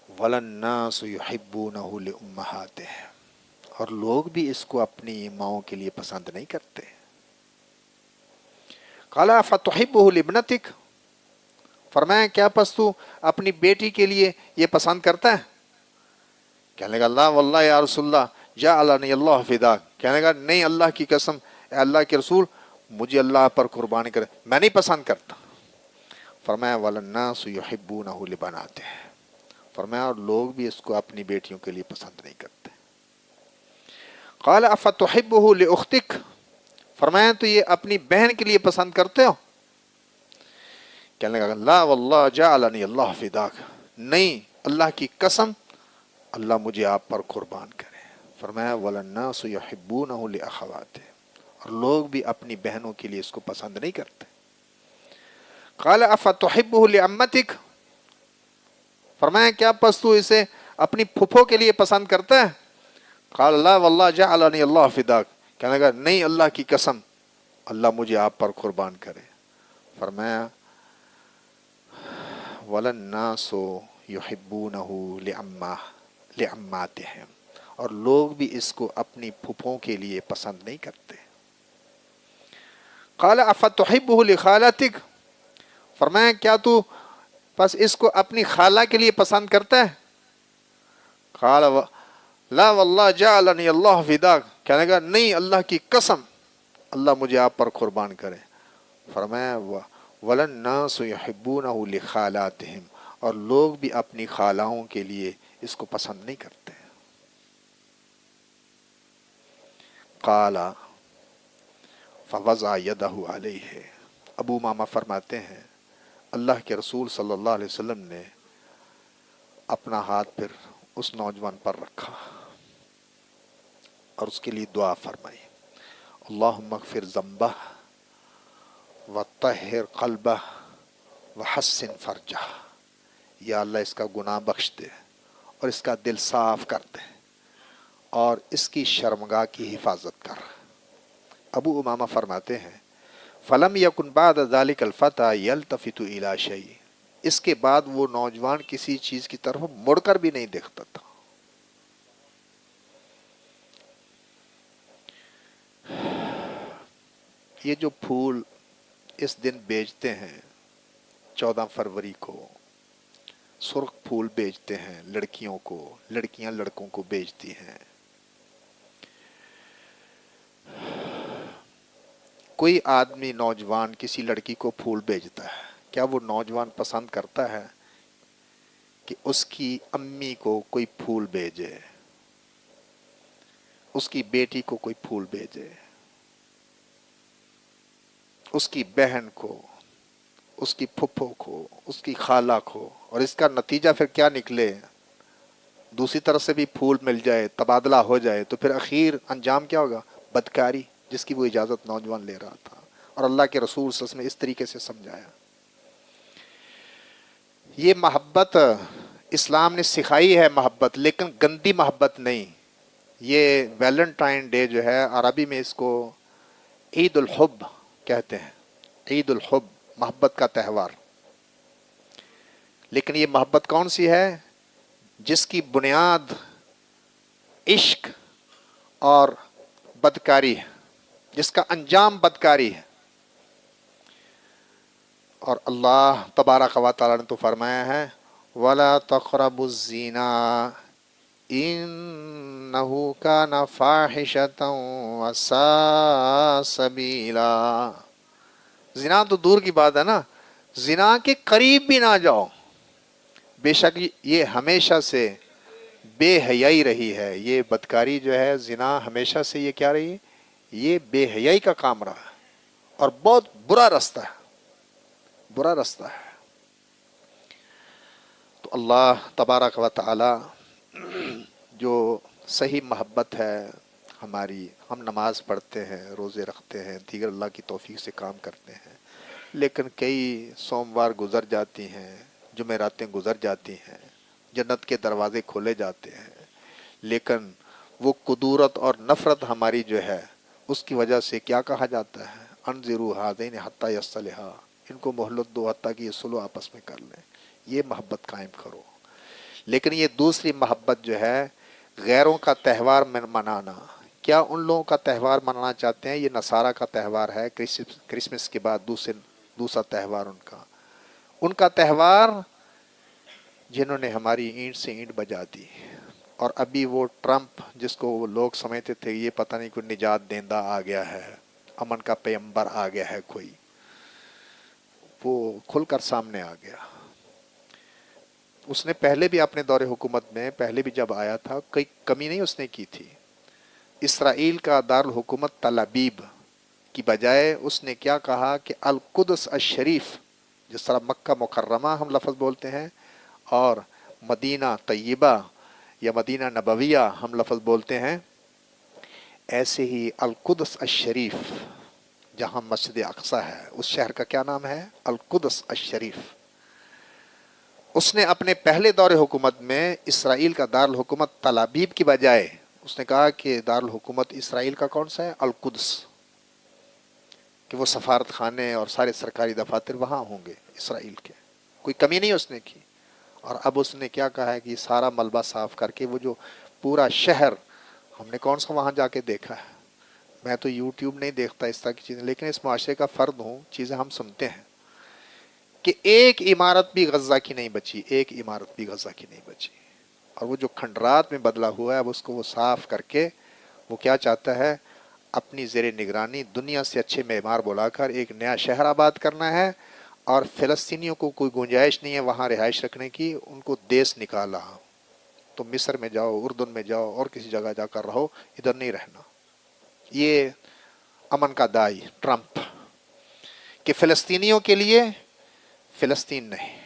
وَلَلنَّاسُ يُحِبُّونَهُ لِأُمَّهَاتِهِمْ، اور لوگ بھی اس کو اپنی ماؤں کے لیے پسند نہیں کرتے۔ قال فَتُحِبُّهُ لِابْنَتِكَ، فرمایا کیا پس تو اپنی بیٹی کے لیے یہ پسند کرتا ہے؟ کہنے لگا لا واللہ یا رسول اللہ جعلنی اللہ فداک، کہنے لگا نہیں اللہ کی قسم اے اللہ کے رسول مجھے اللہ پر قربانی کرے، میں نہیں پسند کرتا۔ فرمایا وَلَلنَّاسُ يُحِبُّونَهُ لِبَنَاتِهِ، فرمایا اور لوگ بھی اس کو اپنی بیٹیوں کے لیے پسند نہیں کرتے۔ قال افتحبه لاختک، فرمایا تو یہ اپنی بہن کے لیے پسند کرتے ہو؟ کہنے لگا لا واللہ جعلنی اللہ فداک، نہیں اللہ کی قسم اللہ مجھے آپ پر قربان کرے۔ فرمایا وَلَلنَّاسُ يُحِبُّونَهُ لِأَخَوَاتِهِ، اور لوگ بھی اپنی بہنوں کے لیے اس کو پسند نہیں کرتے۔ قال افتحبه لعمتک، فرمایا کیا پس تو اسے اپنی پھپھو کے لیے پسند کرتا ہے؟ قال لا واللہ جعلنی اللہ فداک، کہنے لگا نہیں اللہ کی قسم اللہ مجھے آپ پر قربان کرے۔ فرمایا وَلَلنَّاسُ يُحِبُّونَهُ لِعَمَّاتِهِمْ، اور لوگ بھی اس کو اپنی پھپھوں کے لیے پسند نہیں کرتے۔ قال افتحبه لخالتک، فرمایا کیا تو بس اس کو اپنی خالہ کے لیے پسند کرتا ہے؟ قال لا واللہ جعلنی اللہ فداک، کہنے لگا نہیں اللہ کی قسم اللہ مجھے آپ پر قربان کرے۔ فرمایا وَلَلنَّاسُ يُحِبُّونَهُ لِخَالَاتِهِمْ، اور لوگ بھی اپنی خالاؤں کے لیے اس کو پسند نہیں کرتے۔ قال فوضع يده علیہ، ابو امامہ فرماتے ہیں اللہ کے رسول صلی اللہ علیہ وسلم نے اپنا ہاتھ پھر اس نوجوان پر رکھا اور اس کے لیے دعا فرمائی، اللہم اغفر ذنبہ وطہر قلبہ وحسن فرجہ، یا اللہ اس کا گناہ بخش دے اور اس کا دل صاف کر دے اور اس کی شرمگاہ کی حفاظت کر۔ ابو امامہ فرماتے ہیں فلم یکن بعد ذلک الفتى یلتفت الی شیء، اس کے بعد وہ نوجوان کسی چیز کی طرف مڑ کر بھی نہیں دیکھتا تھا۔ یہ جو پھول اس دن بیچتے ہیں 14 فروری کو، سرخ پھول بیچتے ہیں لڑکیوں کو، لڑکیاں لڑکوں کو بیچتی ہیں۔ کوئی آدمی نوجوان کسی لڑکی کو پھول بیچتا ہے، کیا وہ نوجوان پسند کرتا ہے کہ اس کی امی کو کوئی پھول بھیجے، اس کی بیٹی کو کوئی پھول بھیجے، اس کی بہن کو، اس کی پھپھو کو، اس کی خالہ کو، اور اس کا نتیجہ پھر کیا نکلے، دوسری طرف سے بھی پھول مل جائے، تبادلہ ہو جائے، تو پھر اخیر انجام کیا ہوگا؟ بدکاری، جس کی وہ اجازت نوجوان لے رہا تھا۔ اور اللہ کے رسول صلی اللہ علیہ وسلم نے اس طریقے سے سمجھایا۔ یہ محبت اسلام نے سکھائی ہے محبت، لیکن گندی محبت نہیں۔ یہ ویلنٹائن ڈے جو ہے عربی میں اس کو عید الحب کہتے ہیں، عید الحب، محبت کا تہوار۔ لیکن یہ محبت کون سی ہے؟ جس کی بنیاد عشق اور بدکاری ہے، جس کا انجام بدکاری ہے۔ اور اللہ تبارک و تعالیٰ نے تو فرمایا ہے وَلَا تَقْرَبُوا الزِّنَا إِنَّهُ كَانَ فَاحِشَةً وَسَاءَ سَبِيلًا۔ زنا تو دور کی بات ہے نا، زنا کے قریب بھی نہ جاؤ، بے شک یہ ہمیشہ سے بے حیائی رہی ہے۔ یہ بدکاری جو ہے، زنا ہمیشہ سے یہ کیا رہی ہے؟ یہ بے حیائی کا کام رہا ہے اور بہت برا رستہ ہے، برا رستہ ہے۔ تو اللہ تبارک و تعالی جو صحیح محبت ہے ہماری، ہم نماز پڑھتے ہیں، روزے رکھتے ہیں، دیگر اللہ کی توفیق سے کام کرتے ہیں، لیکن کئی سوموار گزر جاتی ہیں، جمعراتیں گزر جاتی ہیں، جنت کے دروازے کھولے جاتے ہیں، لیکن وہ قدورت اور نفرت ہماری جو ہے اس کی وجہ سے کیا کہا جاتا ہے؟ انظروا ھذین حتی یصطلحا، ان کو مہلت دو حتیٰ کہ یہ صلح آپس میں کر لیں۔ یہ محبت قائم کرو۔ لیکن یہ دوسری محبت جو ہے غیروں کا تہوار منانا، کیا ان لوگوں کا تہوار منانا چاہتے ہیں؟ یہ نصارہ کا تہوار ہے، کرسمس کے بعد دوسرا تہوار ان کا تہوار، جنہوں نے ہماری اینٹ سے اینٹ بجا دی۔ اور ابھی وہ ٹرمپ جس کو وہ لوگ سمجھتے تھے یہ پتہ نہیں کوئی نجات دہندہ آ گیا ہے، امن کا پیغمبر آ گیا ہے کوئی، وہ کھل کر سامنے آ گیا۔ اس نے پہلے بھی اپنے دور حکومت میں، پہلے بھی جب آیا تھا، کوئی کمی نہیں اس نے کی تھی۔ اسرائیل کا دارالحکومت تل ابیب کی بجائے اس نے کیا کہا کہ القدس الشریف، جس طرح مکہ مکرمہ ہم لفظ بولتے ہیں اور مدینہ طیبہ یا مدینہ نبویہ ہم لفظ بولتے ہیں، ایسے ہی القدس الشریف جہاں مسجد اقصی ہے، اس شہر کا کیا نام ہے؟ القدس الشریف۔ اس نے اپنے پہلے دور حکومت میں اسرائیل کا دارالحکومت تل ابیب کی بجائے اس نے کہا کہ دارالحکومت اسرائیل کا کون سا ہے؟ القدس، کہ وہ سفارت خانے اور سارے سرکاری دفاتر وہاں ہوں گے اسرائیل کے، کوئی کمی نہیں اس نے کی۔ اور اب اس نے کیا کہا ہے کہ سارا ملبہ صاف کر کے وہ جو پورا شہر، ہم نے کون سا وہاں جا کے دیکھا ہے، میں تو یوٹیوب نہیں دیکھتا اس طرح کی چیزیں، لیکن اس معاشرے کا فرد ہوں، چیزیں ہم سنتے ہیں کہ ایک عمارت بھی غزہ کی نہیں بچی، ایک عمارت بھی غزہ کی نہیں بچی۔ اور وہ جو کھنڈرات میں بدلا ہوا ہے اب اس کو وہ صاف کر کے وہ کیا چاہتا ہے، اپنی زیر نگرانی دنیا سے اچھے معمار بلا کر ایک نیا شہر آباد کرنا ہے، اور فلسطینیوں کو کوئی گنجائش نہیں ہے وہاں رہائش رکھنے کی، ان کو دیس نکالا، تو مصر میں جاؤ، اردن میں جاؤ، اور کسی جگہ جا کر رہو، ادھر نہیں رہنا۔ یہ امن کا دائی ٹرمپ، کہ فلسطینیوں کے لیے فلسطین نہیں،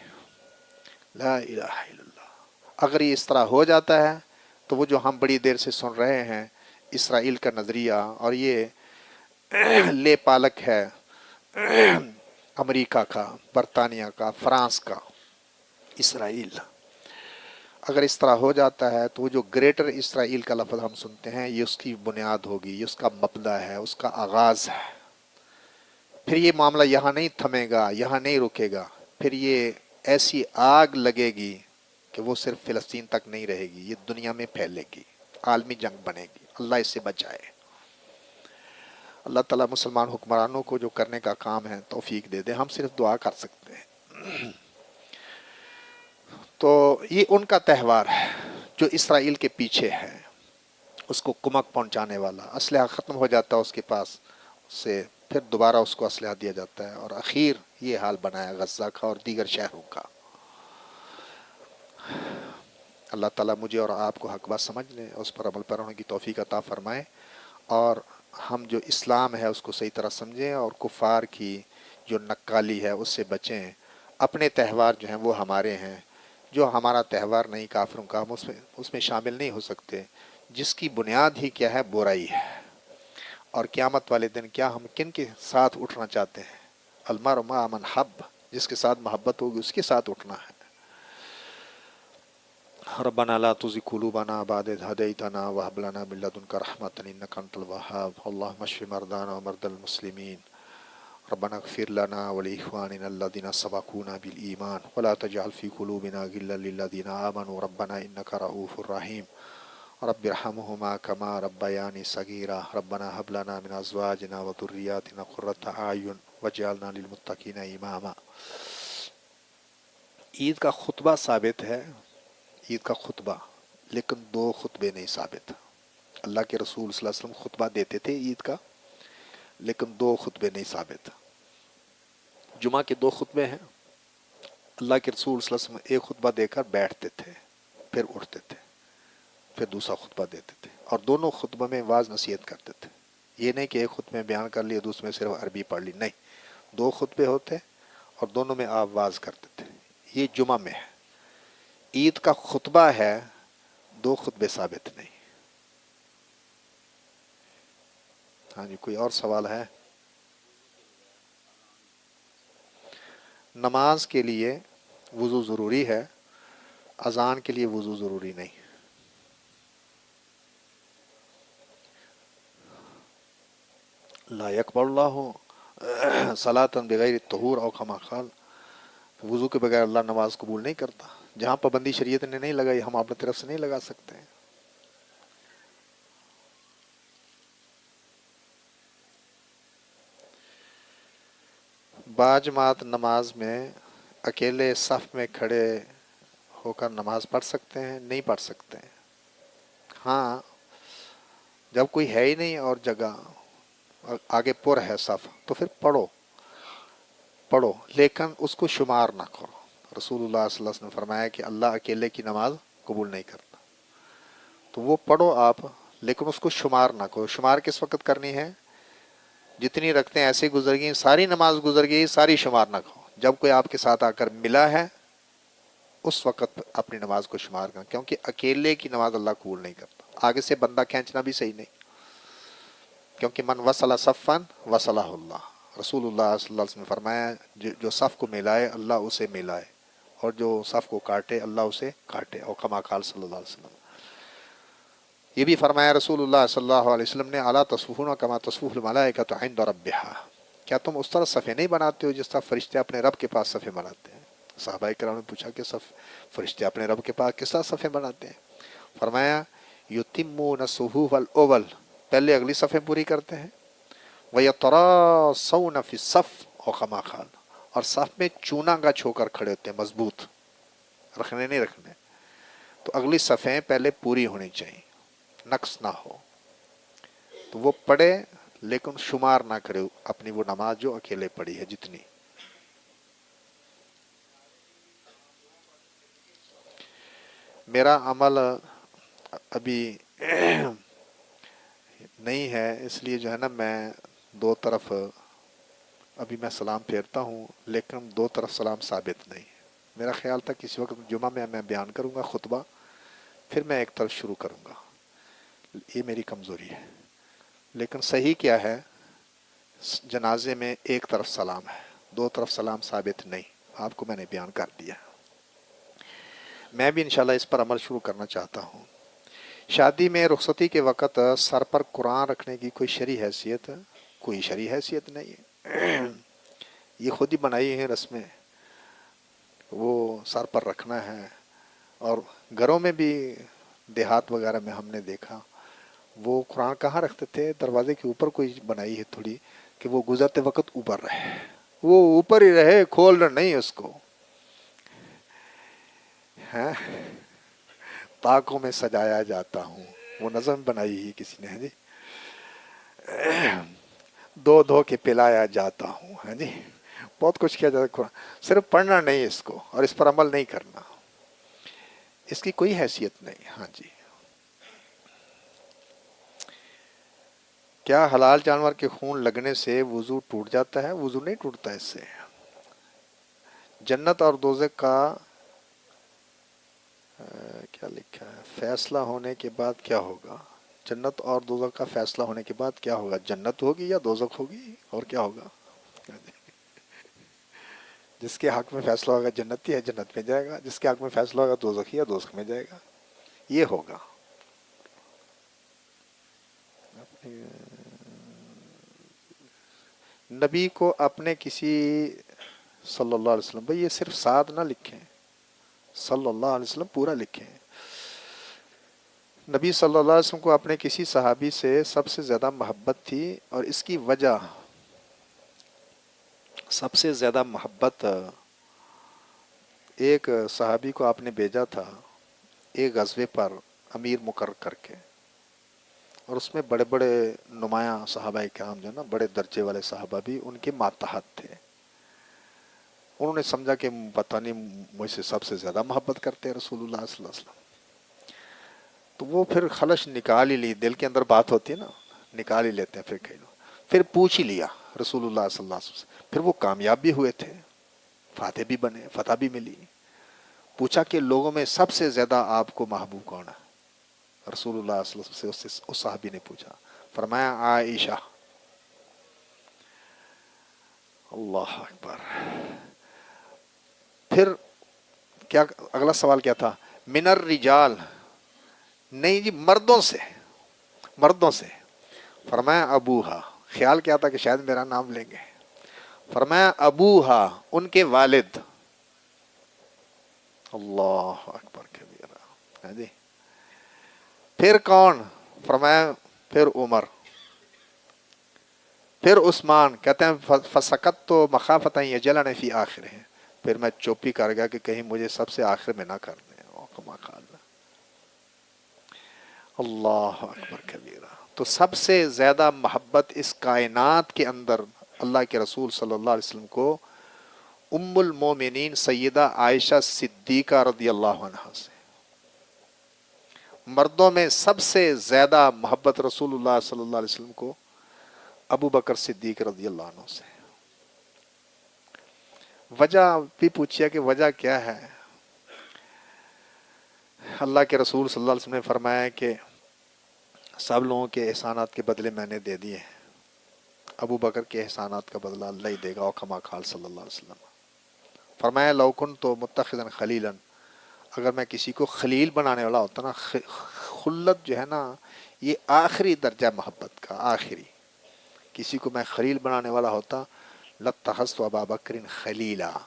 لا الہ الا اللہ۔ اگر یہ اس طرح ہو جاتا ہے تو وہ جو ہم بڑی دیر سے سن رہے ہیں اسرائیل کا نظریہ، اور یہ لے پالک ہے امریکہ کا، برطانیہ کا، فرانس کا، اسرائیل، اگر اس طرح ہو جاتا ہے تو وہ جو گریٹر اسرائیل کا لفظ ہم سنتے ہیں یہ اس کی بنیاد ہوگی، یہ اس کا مبدا ہے، اس کا آغاز ہے۔ پھر یہ معاملہ یہاں نہیں تھمے گا، یہاں نہیں رکے گا، پھر یہ ایسی آگ لگے گی کہ وہ صرف فلسطین تک نہیں رہے گی، یہ دنیا میں پھیلے گی، عالمی جنگ بنے گی۔ اللہ اس سے بچائے۔ اللہ تعالیٰ مسلمان حکمرانوں کو جو کرنے کا کام ہے توفیق دے دے، ہم صرف دعا کر سکتے ہیں۔ تو یہ ان کا تہوار ہے جو اسرائیل کے پیچھے ہے، اس کو کمک پہنچانے والا، اسلحہ ختم ہو جاتا ہے اس کے پاس سے، پھر دوبارہ اس کو اسلحہ دیا جاتا ہے، اور اخیر یہ حال بنایا غزہ کا اور دیگر شہروں کا۔ اللہ تعالیٰ مجھے اور آپ کو حق بات سمجھنے، اس پر عمل پیرا ہونے کی توفیق عطا فرمائے، اور ہم جو اسلام ہے اس کو صحیح طرح سمجھیں، اور کفار کی جو نکالی ہے اس سے بچیں۔ اپنے تہوار جو ہیں وہ ہمارے ہیں، جو ہمارا تہوار نہیں کافروں کا، ہم اس میں شامل نہیں ہو سکتے، جس کی بنیاد ہی کیا ہے؟ برائی ہے۔ اور قیامت والے دن کیا ہم کن کے ساتھ اٹھنا چاہتے ہیں؟ المرء مع من حب، جس کے ساتھ محبت ہوگی اس کے ساتھ اٹھنا ہے۔ ربنا لا تزغ قلوبنا بعد إذ هديتنا وهب لنا من لدنك رحمة إنك أنت الوهاب اللهم اشف مرضانا ومرضى المسلمين ربنا اغفر لنا ولإخواننا الذين سبقونا بالإيمان ولا تجعل في قلوبنا غلا للذين آمنوا ربنا إنك رؤوف رحيم رب ارحمهما كما ربياني صغيرا ربنا هب لنا من أزواجنا وذرياتنا قرة أعين واجعلنا للمتقين إماما۔ عید کا خطبہ ثابت ہے، عید کا خطبہ، لیکن دو خطبے نہیں ثابت۔ اللہ کے رسول صلی اللہ علیہ وسلم خطبہ دیتے تھے عید کا، لیکن دو خطبے نہیں ثابت۔ جمعہ کے دو خطبے ہیں، اللہ کے رسول صلی اللہ علیہ وسلم ایک خطبہ دے کر بیٹھتے تھے، پھر اٹھتے تھے، پھر دوسرا خطبہ دیتے تھے، اور دونوں خطبہ میں واعظ نصیحت کرتے تھے۔ یہ نہیں کہ ایک خطبے میں بیان کر لیے دوسرے میں صرف عربی پڑھ لی، نہیں، دو خطبے ہوتے اور دونوں میں آپ واعظ کرتے تھے۔ یہ جمعہ میں ہے۔ عید کا خطبہ ہے، دو خطبے ثابت نہیں۔ ہاں جی، کوئی اور سوال ہے؟ نماز کے لیے وضو ضروری ہے، اذان کے لیے وضو ضروری نہیں۔ لا يقبل اللہ صلاۃ بغیر طہور او کما قال، وضو کے بغیر اللہ نماز قبول نہیں کرتا۔ جہاں پابندی شریعت نے نہیں لگائی ہم اپنی طرف سے نہیں لگا سکتے ہیں۔ باجماعت نماز میں اکیلے صف میں کھڑے ہو کر نماز پڑھ سکتے ہیں؟ نہیں پڑھ سکتے ہیں۔ ہاں، جب کوئی ہے ہی نہیں اور جگہ آگے پر ہے صف تو پھر پڑھو، لیکن اس کو شمار نہ کرو۔ رسول اللہ صلی اللہ علیہ وسلم نے فرمایا کہ اللہ اکیلے کی نماز قبول نہیں کرتا، تو وہ پڑھو آپ، لیکن اس کو شمار نہ کرو۔ شمار کس وقت کرنی ہے؟ جتنی رکھتے ہیں ایسے گزر گئی، ساری نماز گزر گئی، ساری شمار نہ کرو۔ جب کوئی آپ کے ساتھ آ کر ملا ہے اس وقت اپنی نماز کو شمار کریں، کیونکہ اکیلے کی نماز اللہ قبول نہیں کرتا۔ آگے سے بندہ کھینچنا بھی صحیح نہیں، کیونکہ من وصل صفن وصلہ اللہ، رسول اللہ صلی اللہ علیہ وسلم نے فرمایا جو صف کو ملائے اللہ اسے ملائے، اور جو صف کو کاٹے اللہ اسے کاٹے، اور کما قال صلی اللہ علیہ وسلم۔ یہ بھی فرمایا رسول اللہ صلی اللہ علیہ وسلم نے، الا تصفون کما تصفف الملائکۃ عند ربھا، کیا تم اس طرح صفے نہیں بناتے ہو جس طرح فرشتے اپنے رب کے پاس صفے بناتے ہیں؟ صحابہ کرام نے پوچھا کہ فرشتے اپنے رب کے پاس کس طرح صفے بناتے ہیں؟ فرمایا یتمون الصفوف الاول، پہلے اگلی صفیں پوری کرتے ہیں، وَيَتَرَاصَوْنَ فِي الصَّفِّ، اور کما قال، اور صف میں چونا گچھ ہو کر کھڑے ہوتے ہیں، مضبوط رکھنے نہیں رکھنے، تو اگلی صفیں پہلے پوری ہونی چاہیے، نقص نہ ہو، تو وہ پڑھے لیکن شمار نہ کرے اپنی وہ نماز جو اکیلے پڑھی ہے جتنی۔ میرا عمل ابھی نہیں ہے، اس لیے جو ہے نا میں دو طرف ابھی میں سلام پھیرتا ہوں، لیکن دو طرف سلام ثابت نہیں ہے۔ میرا خیال تھا کسی وقت جمعہ میں بیان کروں گا خطبہ، پھر میں ایک طرف شروع کروں گا، یہ میری کمزوری ہے۔ لیکن صحیح کیا ہے، جنازے میں ایک طرف سلام ہے، دو طرف سلام ثابت نہیں، آپ کو میں نے بیان کر دیا۔ میں بھی انشاءاللہ اس پر عمل شروع کرنا چاہتا ہوں۔ شادی میں رخصتی کے وقت سر پر قرآن رکھنے کی کوئی شرعی حیثیت؟ کوئی شرعی حیثیت نہیں ہے، یہ خود ہی بنائی ہیں رسمیں، وہ سر پر رکھنا ہے۔ اور گھروں میں بھی دیہات وغیرہ میں ہم نے دیکھا، وہ قرآن کہاں رکھتے تھے؟ دروازے کے اوپر کوئی بنائی ہے تھوڑی کہ وہ گزرتے وقت اوپر رہے، وہ اوپر ہی رہے، کھولنا نہیں اس کو، ہیں تاکوں میں سجایا جاتا ہوں، وہ نظم بنائی ہی کسی نے، جی دو دھو کے پلایا جاتا ہوں، ہاں جی بہت کچھ کیا جاتا ہے قرآن، صرف پڑھنا نہیں اس کو اور اس پر عمل نہیں کرنا، اس کی کوئی حیثیت نہیں۔ ہاں جی، کیا حلال جانور کے خون لگنے سے وضو ٹوٹ جاتا ہے؟ وضو نہیں ٹوٹتا اس سے۔ جنت اور دوزخ کا کیا لکھا ہے؟ فیصلہ ہونے کے بعد کیا ہوگا؟ جنت اور دوزخ کا فیصلہ ہونے کے بعد کیا ہوگا؟ جنت ہوگی یا دوزخ ہوگی اور کیا ہوگا؟ جس کے حق میں فیصلہ ہوگا جنتی ہے، جنت میں جائے گا، جس کے حق میں فیصلہ ہوگا دوزخی ہے، دوزخ میں جائے گا، یہ ہوگا۔ نبی کو اپنے کسی صلی اللہ علیہ وسلم، بھئی یہ صرف ساتھ نہ لکھیں، صلی اللہ علیہ وسلم پورا لکھیں۔ نبی صلی اللہ علیہ وسلم کو اپنے کسی صحابی سے سب سے زیادہ محبت تھی، اور اس کی وجہ، سب سے زیادہ محبت، ایک صحابی کو آپ نے بھیجا تھا ایک غزوے پر امیر مقرر کر کے، اور اس میں بڑے بڑے نمایاں صحابہ کرام جو نا، بڑے درجے والے صحابہ بھی ان کے ماتحت تھے۔ انہوں نے سمجھا کہ پتہ نہیں مجھ سے سب سے زیادہ محبت کرتے ہیں رسول اللہ صلی اللہ علیہ وسلم، تو وہ پھر خلش نکال ہی لی، دل کے اندر بات ہوتی ہے نا، نکال ہی لیتے ہیں پھر کئی لوگ، پھر پوچھ ہی لیا رسول اللہ صلی اللہ علیہ وسلم، پھر وہ کامیاب بھی ہوئے تھے، فاتح بھی بنے، فتح بھی ملی۔ پوچھا کہ لوگوں میں سب سے زیادہ آپ کو محبوب کون ہے؟ رسول اللہ صلی اللہ علیہ وسلم سے اس صحابی نے پوچھا، فرمایا عائشہ۔ اللہ اکبر۔ پھر کیا اگلا سوال کیا تھا؟ من الرجال، نہیں جی مردوں سے، مردوں سے، فرمایا ابوہا، خیال کیا تھا کہ شاید میرا نام لیں گے، فرمایا ابوہا، ان کے والد۔ اللہ اکبر کبیرہ، ہاں جی۔ پھر کون؟ فرمایا پھر عمر، پھر عثمان، کہتے ہیں فسکت تو مخافۃ ان یجلن فی آخر ہے، پھر میں چوپی کر گیا کہ کہیں مجھے سب سے آخر میں نہ کر دیں، کما قال اللہ اکبر کبیرہ۔ تو سب سے زیادہ محبت اس کائنات کے اندر اللہ کے رسول صلی اللہ علیہ وسلم کو ام المومنین سیدہ عائشہ صدیقہ رضی اللہ عنہا سے، مردوں میں سب سے زیادہ محبت رسول اللہ صلی اللہ علیہ وسلم کو ابو بکر صدیق رضی اللہ عنہ سے۔ وجہ بھی پوچھیا کہ وجہ کیا ہے؟ اللہ کے رسول صلی اللہ علیہ وسلم نے فرمایا کہ سب لوگوں کے احسانات کے بدلے میں نے دے دیے، ابو بکر کے احسانات کا بدلہ اللہ ہی دے گا، اور کما قال صلی اللہ علیہ وسلم۔ فرمایا لو کنت متخذا خلیلا، اگر میں کسی کو خلیل بنانے والا ہوتا نا، خلت جو ہے نا یہ آخری درجہ محبت کا، آخری. کسی کو میں خلیل بنانے والا ہوتا لَاتَّخَذْتُ أَبَا بَكْرٍ خَلِيلًا،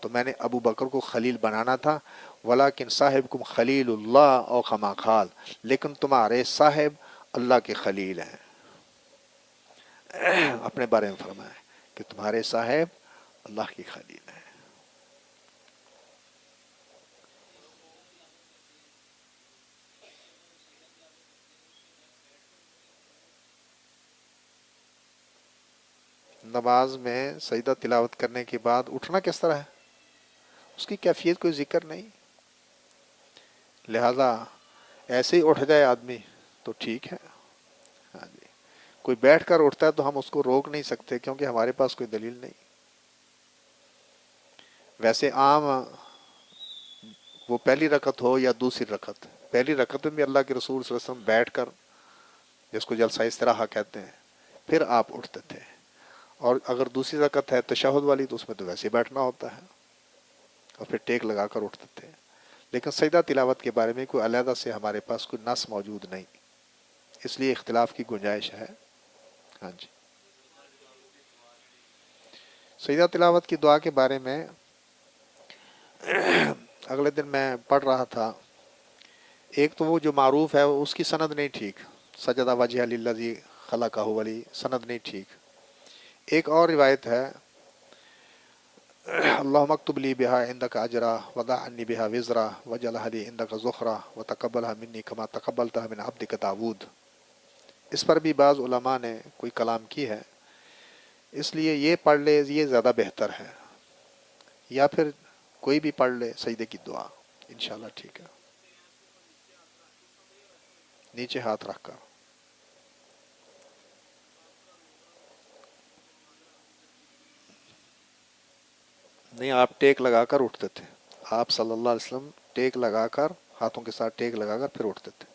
تو میں نے ابو بکر کو خلیل بنانا تھا. وَلَكِنْ صاحبكم خلیل اللہ او کما قال، لیکن تمہارے صاحب اللہ کے خلیل ہیں. اپنے بارے میں فرمایا کہ تمہارے صاحب اللہ کی خلیل ہیں. نماز میں سجدہ تلاوت کرنے کے بعد اٹھنا کس طرح ہے، اس کی کیفیت کوئی ذکر نہیں، لہذا ایسے ہی اٹھ جائے آدمی تو ٹھیک ہے. ہاں جی، کوئی بیٹھ کر اٹھتا ہے تو ہم اس کو روک نہیں سکتے کیونکہ ہمارے پاس کوئی دلیل نہیں. ویسے عام وہ پہلی رکعت ہو یا دوسری رکعت، پہلی رکعت میں بھی اللہ کے رسول صلی اللہ علیہ وسلم بیٹھ کر، جس کو جلسہ استراحہ کہتے ہیں، پھر آپ اٹھتے تھے. اور اگر دوسری رکعت ہے تشہد والی تو اس میں تو ویسے ہی بیٹھنا ہوتا ہے اور پھر ٹیک لگا کر اٹھتے تھے. لیکن سجدہ تلاوت کے بارے میں کوئی علیحدہ سے ہمارے پاس کوئی نص موجود نہیں، اس لیے اختلاف کی گنجائش ہے. ہاں جی، سجدہ تلاوت کی دعا کے بارے میں اگلے دن میں پڑھ رہا تھا. ایک تو وہ جو معروف ہے اس کی سند نہیں ٹھیک، سجدہ وجہ للذی خلقہ والی سند نہیں ٹھیک. ایک اور روایت ہے اللہم اکتب لی بہا عندک اجرا وضع عنی بہا وزرا وجعلھا لی عندک ذخرا وتقبلھا منی کما تقبلتھا من عبدک داود. اس پر بھی بعض علماء نے کوئی کلام کی ہے، اس لیے یہ پڑھ لے یہ زیادہ بہتر ہے، یا پھر کوئی بھی پڑھ لے سجدے کی دعا انشاءاللہ ٹھیک ہے. نیچے ہاتھ رکھ کر. نہیں، آپ ٹیک لگا کر اٹھتے تھے. آپ صلی اللہ علیہ وسلم ٹیک لگا کر، ہاتھوں کے ساتھ ٹیک لگا کر پھر اٹھتے تھے.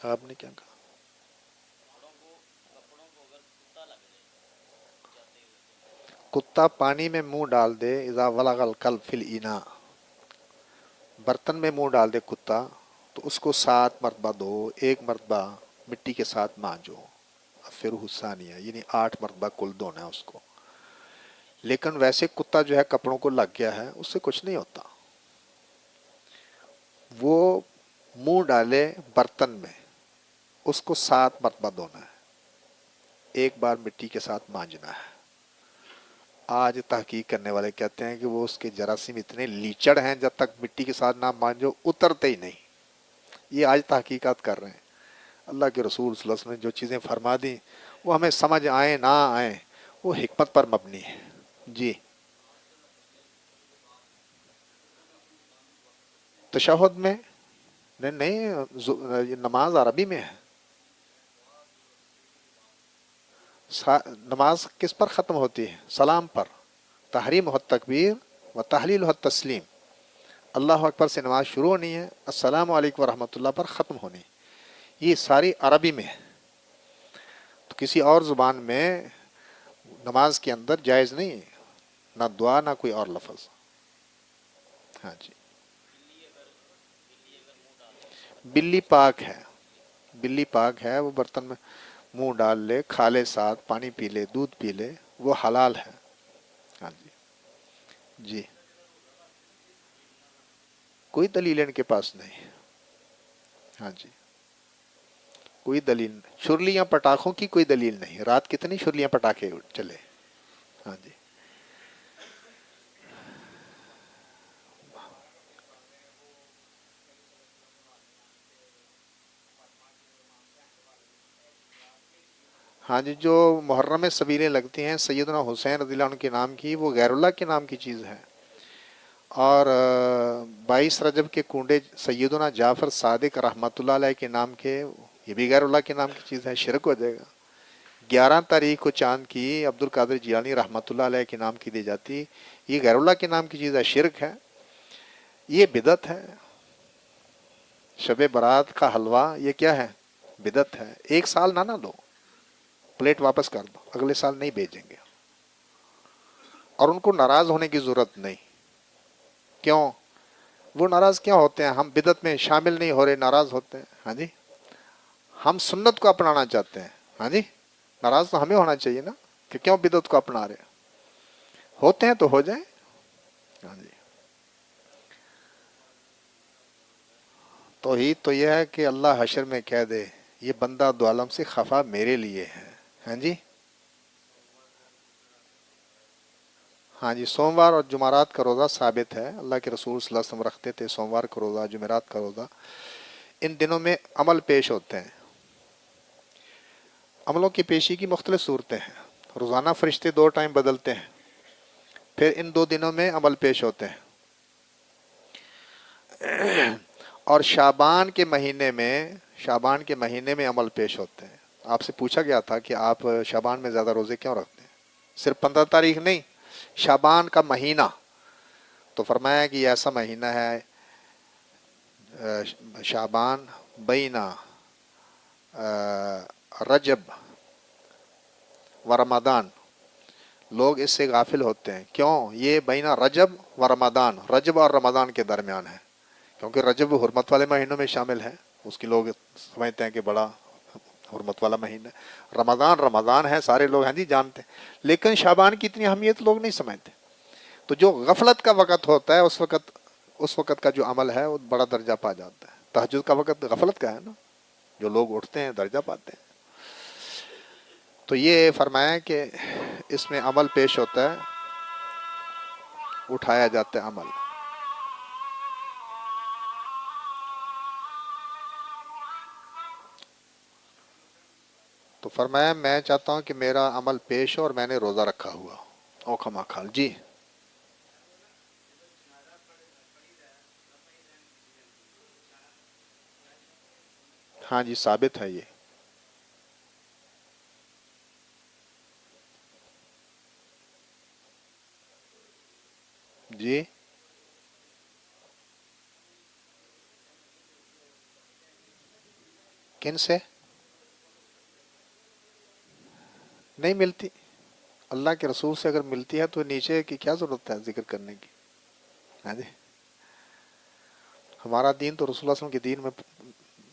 آپ نے کیا کہا؟ کتا پانی میں منہ ڈال دے اذا ولغ الکلب فی الاناء، برتن میں منہ ڈال دے کتا تو اس کو 7 مرتبہ دو، 1 مرتبہ مٹی کے ساتھ مانجو، پھر حسانیہ یعنی 8 مرتبہ کل دھونا ہے اس کو. لیکن ویسے کتا جو ہے کپڑوں کو لگ گیا ہے اس سے کچھ نہیں ہوتا. وہ منہ ڈالے برتن میں، اس کو 7 مرتبہ دھونا ہے، 1 بار مٹی کے ساتھ مانجنا ہے. آج تحقیق کرنے والے کہتے ہیں کہ وہ اس کے جراثیم اتنے لیچڑ ہیں جب تک مٹی کے ساتھ نہ مانجو اترتے ہی نہیں. یہ آج تحقیقات کر رہے ہیں. اللہ کے رسول صلی اللہ علیہ وسلم نے جو چیزیں فرما دی وہ ہمیں سمجھ آئیں نہ آئیں وہ حکمت پر مبنی ہے. جی، تشہد میں نہیں نہیں، نماز عربی میں ہے. نماز کس پر ختم ہوتی ہے؟ سلام پر. تحریم و تکبیر و تحلیل و تسلیم. اللہ اکبر سے نماز شروع ہونی ہے، السلام علیکم ورحمۃ اللہ پر ختم ہونی. یہ ساری عربی میں ہے، تو کسی اور زبان میں نماز کے اندر جائز نہیں ہے، نہ دعا نہ کوئی اور لفظ. ہاں جی، بلی پاک ہے، بلی پاک ہے، وہ برتن میں منہ ڈال لے، کھا لے، ساتھ پانی پی لے، دودھ پی لے، وہ حلال ہے. ہاں جی. جی، کوئی دلیل ان کے پاس نہیں. ہاں جی، کوئی دلیل نہیں. چھرلیاں پٹاخوں کی کوئی دلیل نہیں. رات کتنی چھرلیاں پٹاخے چلے. ہاں جی. ہاں جی، جو محرم میں سبیلیں لگتی ہیں سیدنا حسین رضی اللہ عنہ کے نام کی، وہ غیر اللہ کے نام کی چیز ہے. اور 22 رجب کے کنڈے سیدنا جعفر صادق رحمۃ اللہ علیہ کے نام کے، یہ بھی غیر اللہ کے نام کی چیز ہے، شرک ہو جائے گا. 11 تاریخ کو چاند کی عبد القادر جیلانی رحمۃ اللہ علیہ کے نام کی دی جاتی، یہ غیر اللہ کے نام کی چیز ہے، شرک ہے، یہ بدعت ہے. شب برات کا حلوہ یہ کیا ہے؟ بدعت ہے. 1 سال نہ دو، پلیٹ واپس کر دو، اگلے سال نہیں بھیجیں گے. اور ان کو ناراض ہونے کی ضرورت نہیں. کیوں؟ وہ ناراض کیوں ہوتے ہیں؟ ہم بدعت میں شامل نہیں ہو رہے ناراض ہوتے ہیں. ہاں جی، ہم سنت کو اپنانا چاہتے ہیں. ہاں جی، ناراض تو ہمیں ہونا چاہیے نا کہ کیوں بدعت کو اپنا رہے. ہوتے ہیں تو ہو جائیں. ہاں جی. توحید تو یہ ہے کہ اللہ حشر میں کہہ دے یہ بندہ دو عالم سے خفا میرے لیے ہے. ہاں جی. ہاں جی، سوموار اور جمعرات کا روزہ ثابت ہے. اللہ کے رسول صلی اللہ علیہ وسلم رکھتے تھے سوموار کا روزہ، جمعرات کا روزہ. ان دنوں میں عمل پیش ہوتے ہیں. عملوں کی پیشی کی مختلف صورتیں ہیں. روزانہ فرشتے 2 ٹائم بدلتے ہیں. پھر ان 2 دنوں میں عمل پیش ہوتے ہیں. اور شعبان کے مہینے میں عمل پیش ہوتے ہیں. آپ سے پوچھا گیا تھا کہ آپ شعبان میں زیادہ روزے کیوں رکھتے ہیں؟ صرف 15 تاریخ نہیں، شعبان کا مہینہ. تو فرمایا کہ یہ ایسا مہینہ ہے شعبان بینا رجب و رمضان. لوگ اس سے غافل ہوتے ہیں. کیوں؟ یہ بینا رجب و رمضان، رجب اور رمضان کے درمیان ہے. کیونکہ رجب حرمت والے مہینوں میں شامل ہے، اس کی لوگ سمجھتے ہیں کہ بڑا حرمت والا مہینہ ہے. رمضان ہے، سارے لوگ ہیں جی جانتے ہیں. لیکن شعبان کی اتنی اہمیت لوگ نہیں سمجھتے. تو جو غفلت کا وقت ہوتا ہے اس وقت کا جو عمل ہے وہ بڑا درجہ پا جاتا ہے. تہجد کا وقت غفلت کا ہے نا، جو لوگ اٹھتے ہیں درجہ پاتے ہیں. تو یہ فرمایا کہ اس میں عمل پیش ہوتا ہے، اٹھایا جاتا ہے عمل. تو فرمایا میں چاہتا ہوں کہ میرا عمل پیش ہو اور میں نے روزہ رکھا ہوا. اوکھما کھال جی. ہاں جی، ثابت ہے یہ. جی کن سے نہیں ملتی؟ اللہ کے رسول سے اگر ملتی ہے تو نیچے کی کیا ضرورت ہے ذکر کرنے کی؟ ہاں جی، ہمارا دین تو رسول اللہ صلی اللہ علیہ وسلم کے دین میں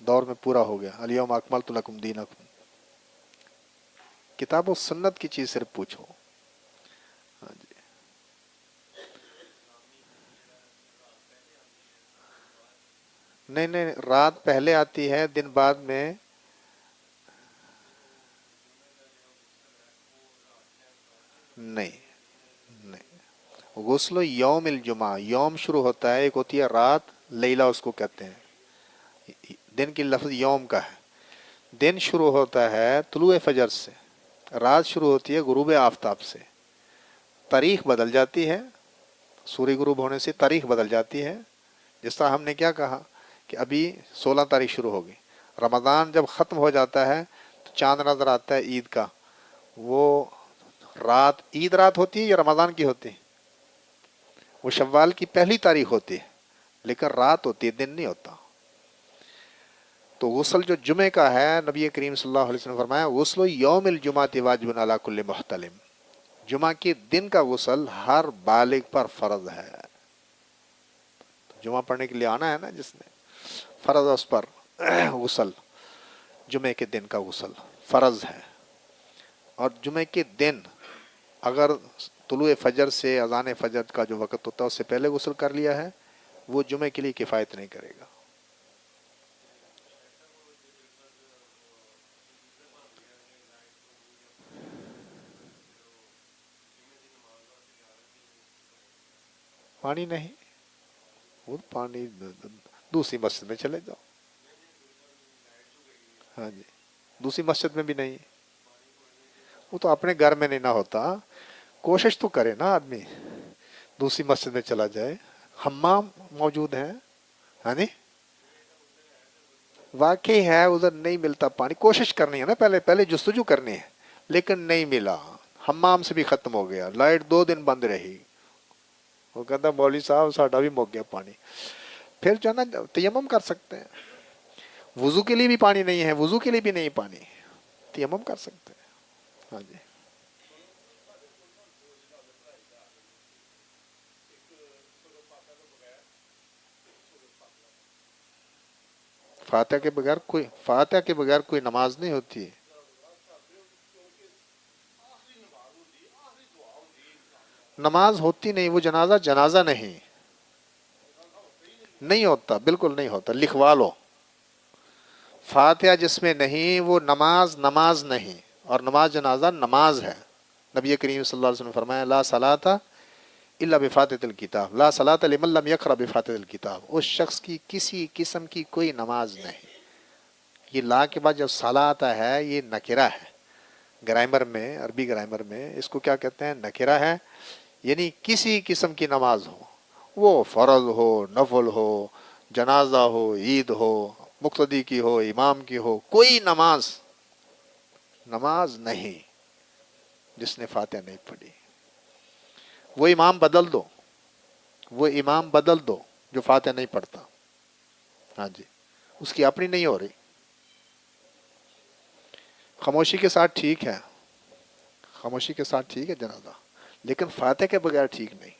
دور میں پورا ہو گیا. الیوم اکملت لکم دینکم. کتاب و سنت کی چیز صرف پوچھو. ہاں جی. نہیں نہیں، رات پہلے آتی ہے، دن بعد میں. نہیں نہیں، غسل یوم الجمعہ، یوم شروع ہوتا ہے، ایک ہوتی ہے رات، لیلہ اس کو کہتے ہیں. دن کی لفظ یوم کا ہے. دن شروع ہوتا ہے طلوع فجر سے، رات شروع ہوتی ہے غروب آفتاب سے. تاریخ بدل جاتی ہے، سورج غروب ہونے سے تاریخ بدل جاتی ہے. جس طرح ہم نے کیا کہا کہ ابھی 16 تاریخ شروع ہوگی. رمضان جب ختم ہو جاتا ہے تو چاند نظر آتا ہے عید کا. وہ رات عید رات ہوتی ہے یا رمضان کی ہوتی ہے؟ وہ شوال کی پہلی تاریخ ہوتی ہے، لیکن رات ہوتی ہے، دن نہیں ہوتا. تو غسل جو جمعے کا ہے، نبی کریم صلی اللہ علیہ وسلم نے فرمایا غسل یوم الجمعۃ واجب علی کل محتلم. جمعہ کے دن کا غسل ہر بالغ پر فرض ہے. جمعہ پڑھنے کے لیے آنا ہے نا جس نے، فرض ہے اس پر غسل. جمعے کے دن کا غسل فرض ہے. اور جمعے کے دن اگر طلوع فجر سے اذان فجر کا جو وقت ہوتا ہے اس سے پہلے غسل کر لیا ہے، وہ جمعے کے لیے کفایت نہیں کرے گا. پانی نہیں، وہ پانی دوسری مسجد میں چلے جاؤ. ہاں جی، دوسری مسجد میں بھی نہیں. وہ تو اپنے گھر میں نہیں نہ ہوتا. کوشش تو کرے نا آدمی، دوسری مسجد میں چلا جائے. حمام موجود ہیں. ہاں جی، واقعی ہے ادھر نہیں ملتا پانی. کوشش کرنی ہے نا، پہلے جستجو کرنی ہے. لیکن نہیں ملا. حمام سے بھی ختم ہو گیا، لائٹ 2 دن بند رہی. وہ کہتا مولوی صاحب ساڈا بھی مک گیا پانی. پھر جو ہے نا تیمم کر سکتے ہیں. وضو کے لیے بھی پانی نہیں ہے، وضو کے لیے بھی نہیں پانی، تیمم کر سکتے ہیں. ہاں جی. فاتحہ کے بغیر کوئی نماز نہیں ہوتی ہے. نماز ہوتی نہیں، وہ جنازہ نہیں ہوتا، بالکل نہیں ہوتا. لکھوا لو، فاتحہ جس میں نہیں وہ نماز نہیں، اور نماز جنازہ نماز ہے. نبی کریم صلی اللہ علیہ وسلم نے فرمایا لا صلاۃ الا بفاتحۃ الکتاب، لا صلاۃ لمن لم یقرأ بفاتحۃ الکتاب. اس شخص کی کسی قسم کی کوئی نماز نہیں. یہ لا کے بعد جب صلاۃ آتا ہے یہ نکرہ ہے. گرامر میں، عربی گرامر میں اس کو کیا کہتے ہیں؟ نکرہ ہے. یعنی کسی قسم کی نماز ہو، وہ فرض ہو، نفل ہو، جنازہ ہو، عید ہو، مقتدی کی ہو، امام کی ہو، کوئی نماز نہیں جس نے فاتحہ نہیں پڑھی. وہ امام بدل دو جو فاتحہ نہیں پڑھتا. ہاں جی، اس کی اپنی نہیں ہو رہی. خاموشی کے ساتھ ٹھیک ہے، خاموشی کے ساتھ ٹھیک ہے جنازہ، لیکن فاتحہ کے بغیر ٹھیک نہیں.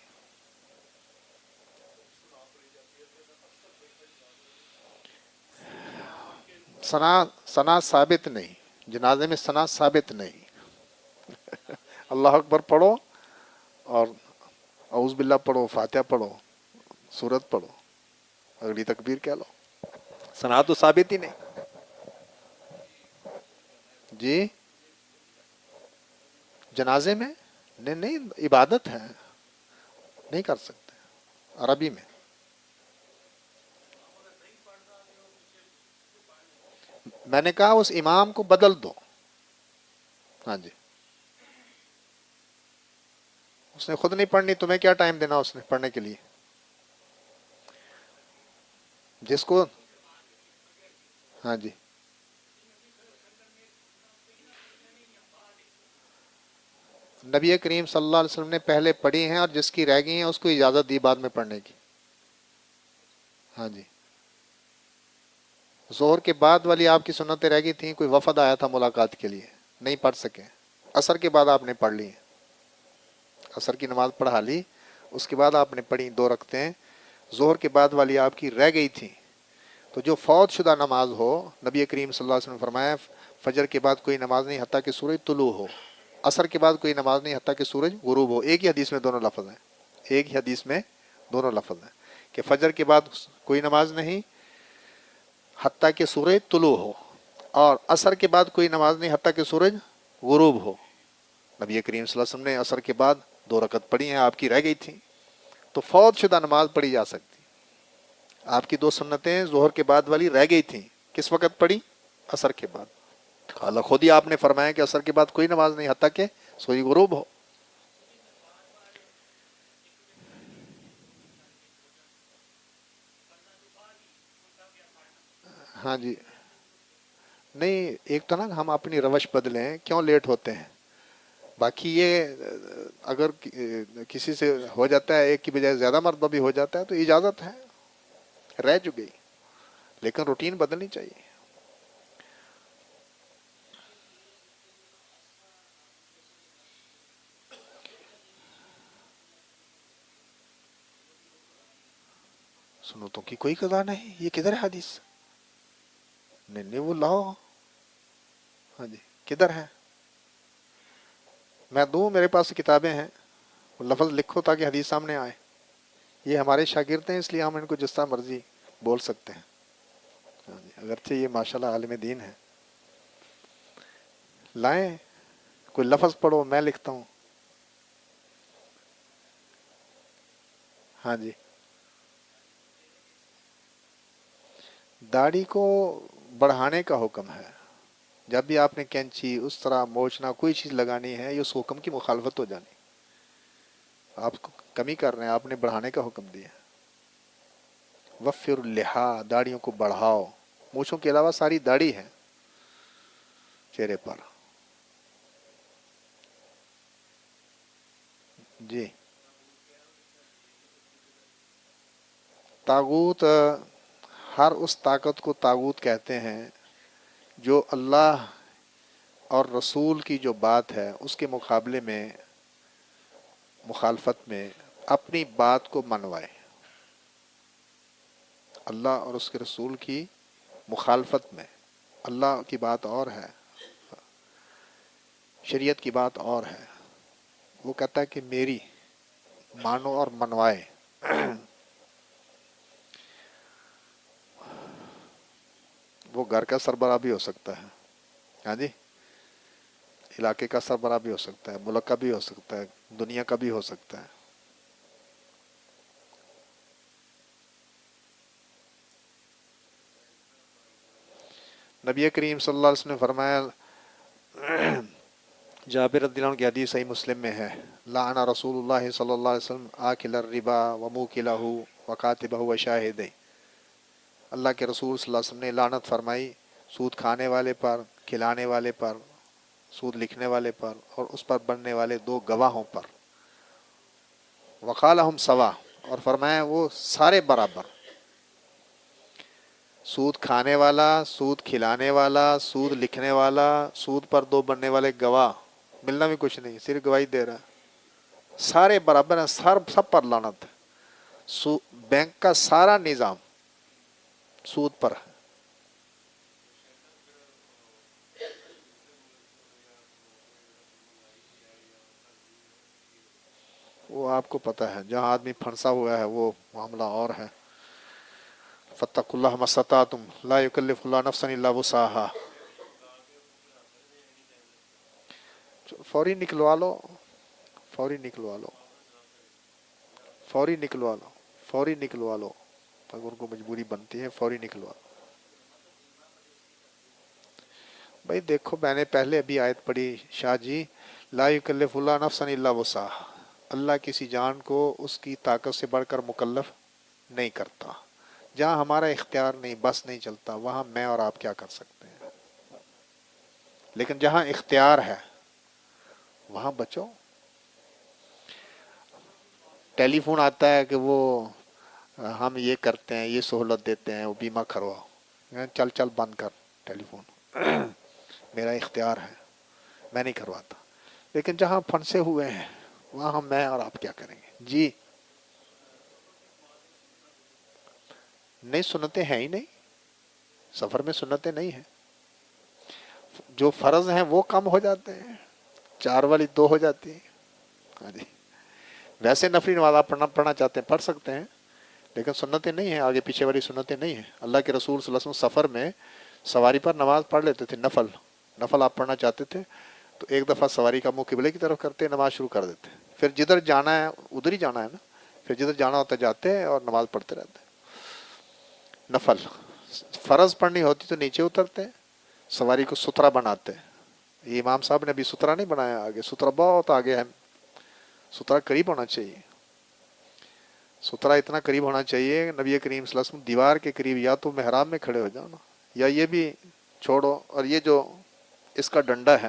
ثنا ثابت نہیں، جنازے میں ثنا ثابت نہیں. اللہ اکبر پڑھو اور اعوذ باللہ پڑھو، فاتحہ پڑھو، سورت پڑھو، اگلی تکبیر کہہ لو. ثنا تو ثابت ہی نہیں. جی جنازے میں نہیں، عبادت ہے، نہیں کر سکتے عربی میں. میں نے کہا اس امام کو بدل دو. ہاں جی، اس نے خود نہیں پڑھنی، تمہیں کیا ٹائم دینا اس نے پڑھنے کے لیے؟ جس کو ہاں جی، نبی کریم صلی اللہ علیہ وسلم نے پہلے پڑھی ہیں، اور جس کی رہ گئی ہیں اس کو اجازت دی بعد میں پڑھنے کی. ہاں جی، ظہر کے بعد والی آپ کی سنتیں رہ گئی تھیں، کوئی وفد آیا تھا ملاقات کے لیے، نہیں پڑھ سکے. عصر کے بعد آپ نے پڑھ لی، عصر کی نماز پڑھا لی، اس کے بعد آپ نے پڑھی 2 رکعتیں. ظہر کے بعد والی آپ کی رہ گئی تھی. تو جو فوت شدہ نماز ہو، نبی کریم صلی اللہ علیہ وسلم نے فرمایا فجر کے بعد کوئی نماز نہیں حتیٰ کہ سورج طلوع ہو، عصر کے بعد کوئی نماز نہیں حتیٰ کہ سورج غروب ہو. ایک ہی حدیث میں دونوں لفظ ہیں، ایک ہی حدیث میں دونوں لفظ ہیں کہ فجر کے بعد کوئی نماز نہیں حتیٰ کہ سورج طلوع ہو، اور عصر کے بعد کوئی نماز نہیں حتیٰ کہ سورج غروب ہو. نبی کریم صلی اللہ علیہ وسلم نے عصر کے بعد 2 رکعت پڑھی ہیں، آپ کی رہ گئی تھی. تو فوت شدہ نماز پڑھی جا سکتی. آپ کی 2 سنتیں ظہر کے بعد والی رہ گئی تھیں، کس وقت پڑھی؟ عصر کے بعد. اللہ خود ہی آپ نے فرمایا کہ عصر کے بعد کوئی نماز نہیں حتیٰ کہ سورج غروب ہو. ہاں جی، نہیں ایک تو نا ہم اپنی روش بدلیں، کیوں لیٹ ہوتے ہیں. باقی یہ اگر کسی سے ہو جاتا ہے، ایک کی بجائے زیادہ مرتبہ بھی ہو جاتا ہے تو اجازت ہے، رہ جو گئی، لیکن روٹین بدلنی چاہیے. سنتوں کی کوئی قضا نہیں، یہ کدھر ہے حدیث؟ نہیں وہ لاؤ. ہاں جی، کدھر ہے؟ میں دوں، میرے پاس کتابیں ہیں، وہ لفظ لکھو تاکہ حدیث سامنے آئے. یہ ہمارے شاگرد ہیں، اس لیے ہم ان کو جس طرح مرضی بول سکتے ہیں. ہاں جی، اگرچہ یہ ماشاءاللہ عالم دین ہے. لائیں، کوئی لفظ پڑھو، میں لکھتا ہوں. ہاں جی، داڑھی کو بڑھانے کا حکم ہے. جب بھی آپ نے کینچی اس طرح موچنا کوئی چیز لگانی ہے، یہ اس حکم کی مخالفت ہو جانی. آپ کو کمی کر رہے ہیں، آپ نے بڑھانے کا حکم دیا. وفر اللحا، داڑھیوں کو بڑھاؤ. مونچھوں کے علاوہ ساری داڑھی ہے چہرے پر. جی، طاغوت ہر اس طاقت کو طاغوت کہتے ہیں جو اللہ اور رسول کی جو بات ہے اس کے مقابلے میں، مخالفت میں اپنی بات کو منوائے. اللہ اور اس کے رسول کی مخالفت میں. اللہ کی بات اور ہے، شریعت کی بات اور ہے. وہ کہتا ہے کہ میری مانو اور منوائے. وہ گھر کا سربراہ بھی ہو سکتا ہے، ہاں جی، علاقے کا سربراہ بھی ہو سکتا ہے، ملک کا بھی ہو سکتا ہے، دنیا کا بھی ہو سکتا ہے. نبی کریم صلی اللہ علیہ وسلم نے فرمایا، جابر رضی اللہ عنہ کی حدیث صحیح مسلم میں ہے، لعن رسول اللہ صلی اللہ علیہ وسلم آکل الربا وموکلہ وکاتبہ وشاہدہ. اللہ کے رسول صلی اللہ علیہ وسلم نے لعنت فرمائی سود کھانے والے پر، کھلانے والے پر، سود لکھنے والے پر، اور اس پر بننے والے دو گواہوں پر. وقالہم سوا، اور فرمایا وہ سارے برابر. سود کھانے والا، سود کھلانے والا، سود لکھنے والا، سود پر دو بننے والے گواہ، ملنا بھی کچھ نہیں، صرف گواہی دے رہا ہے. سارے برابر ہیں، سب پر لعنت ہے. بینک کا سارا نظام سود پر ہے. وہ آپ کو پتہ ہے، جہاں آدمی پھنسا ہوا ہے وہ معاملہ اور ہے. فاتقوا اللہ ما استطعتم لا یکلف اللہ نفسا الا وسعها. فوری نکلوا لو، فوری نکلوا لو، فوری نکلوا لو، فوری نکلوا لو. اگر ان کو مجبوری بنتی ہے فوری نکلوا لو. بھائی دیکھو، میں نے پہلے ابھی آیت پڑھی شاہ جی، لا یکلف اللہ نفسا الا وسعها. اللہ کسی جان کو اس کی طاقت سے بڑھ کر مکلف نہیں کرتا. جہاں ہمارا اختیار نہیں، بس نہیں چلتا، وہاں میں اور آپ کیا کر سکتے ہیں. لیکن جہاں اختیار ہے وہاں بچو. ٹیلی فون آتا ہے کہ وہ ہم یہ کرتے ہیں، یہ سہولت دیتے ہیں، وہ بیمہ کرواؤ. چل چل بند کر ٹیلی فون. میرا اختیار ہے، میں نہیں کرواتا. لیکن جہاں پھنسے ہوئے ہیں وہاں میں اور آپ کیا کریں گے جی. نہیں، سنتیں ہیں ہی نہیں، سفر میں سنتیں نہیں ہیں. جو فرض ہیں وہ کم ہو جاتے ہیں، 4 والی 2 ہو جاتی ہیں. ہاں جی، ویسے نفلی نماز آپ پڑھنا چاہتے ہیں پڑھ سکتے ہیں، لیکن سنتیں نہیں ہیں، آگے پیچھے والی سنتیں نہیں ہیں. اللہ کے رسول صلی اللہ علیہ وسلم سفر میں سواری پر نماز پڑھ لیتے تھے. نفل آپ پڑھنا چاہتے تھے تو ایک دفعہ سواری کا منہ قبلے کی طرف کرتے، نماز شروع کر دیتے. پھر جدھر جانا ہے ادھر ہی جانا ہے نا، پھر جدھر جانا ہوتا جاتے اور نماز پڑھتے رہتے. نفل فرض پڑھنی ہوتی تو نیچے اترتے، سواری کو ستھرا بناتے. یہ امام صاحب نے ابھی ستھرا نہیں بنایا، آگے ستھرا بہت آگے ہے. ستھرا قریب ہونا چاہیے، ستھرا اتنا قریب ہونا چاہیے. نبی کریم صلی اللہ علیہ وسلم دیوار کے قریب یا تو محراب میں کھڑے ہو جاؤ نا، یا یہ بھی چھوڑو، اور یہ جو اس کا ڈنڈا ہے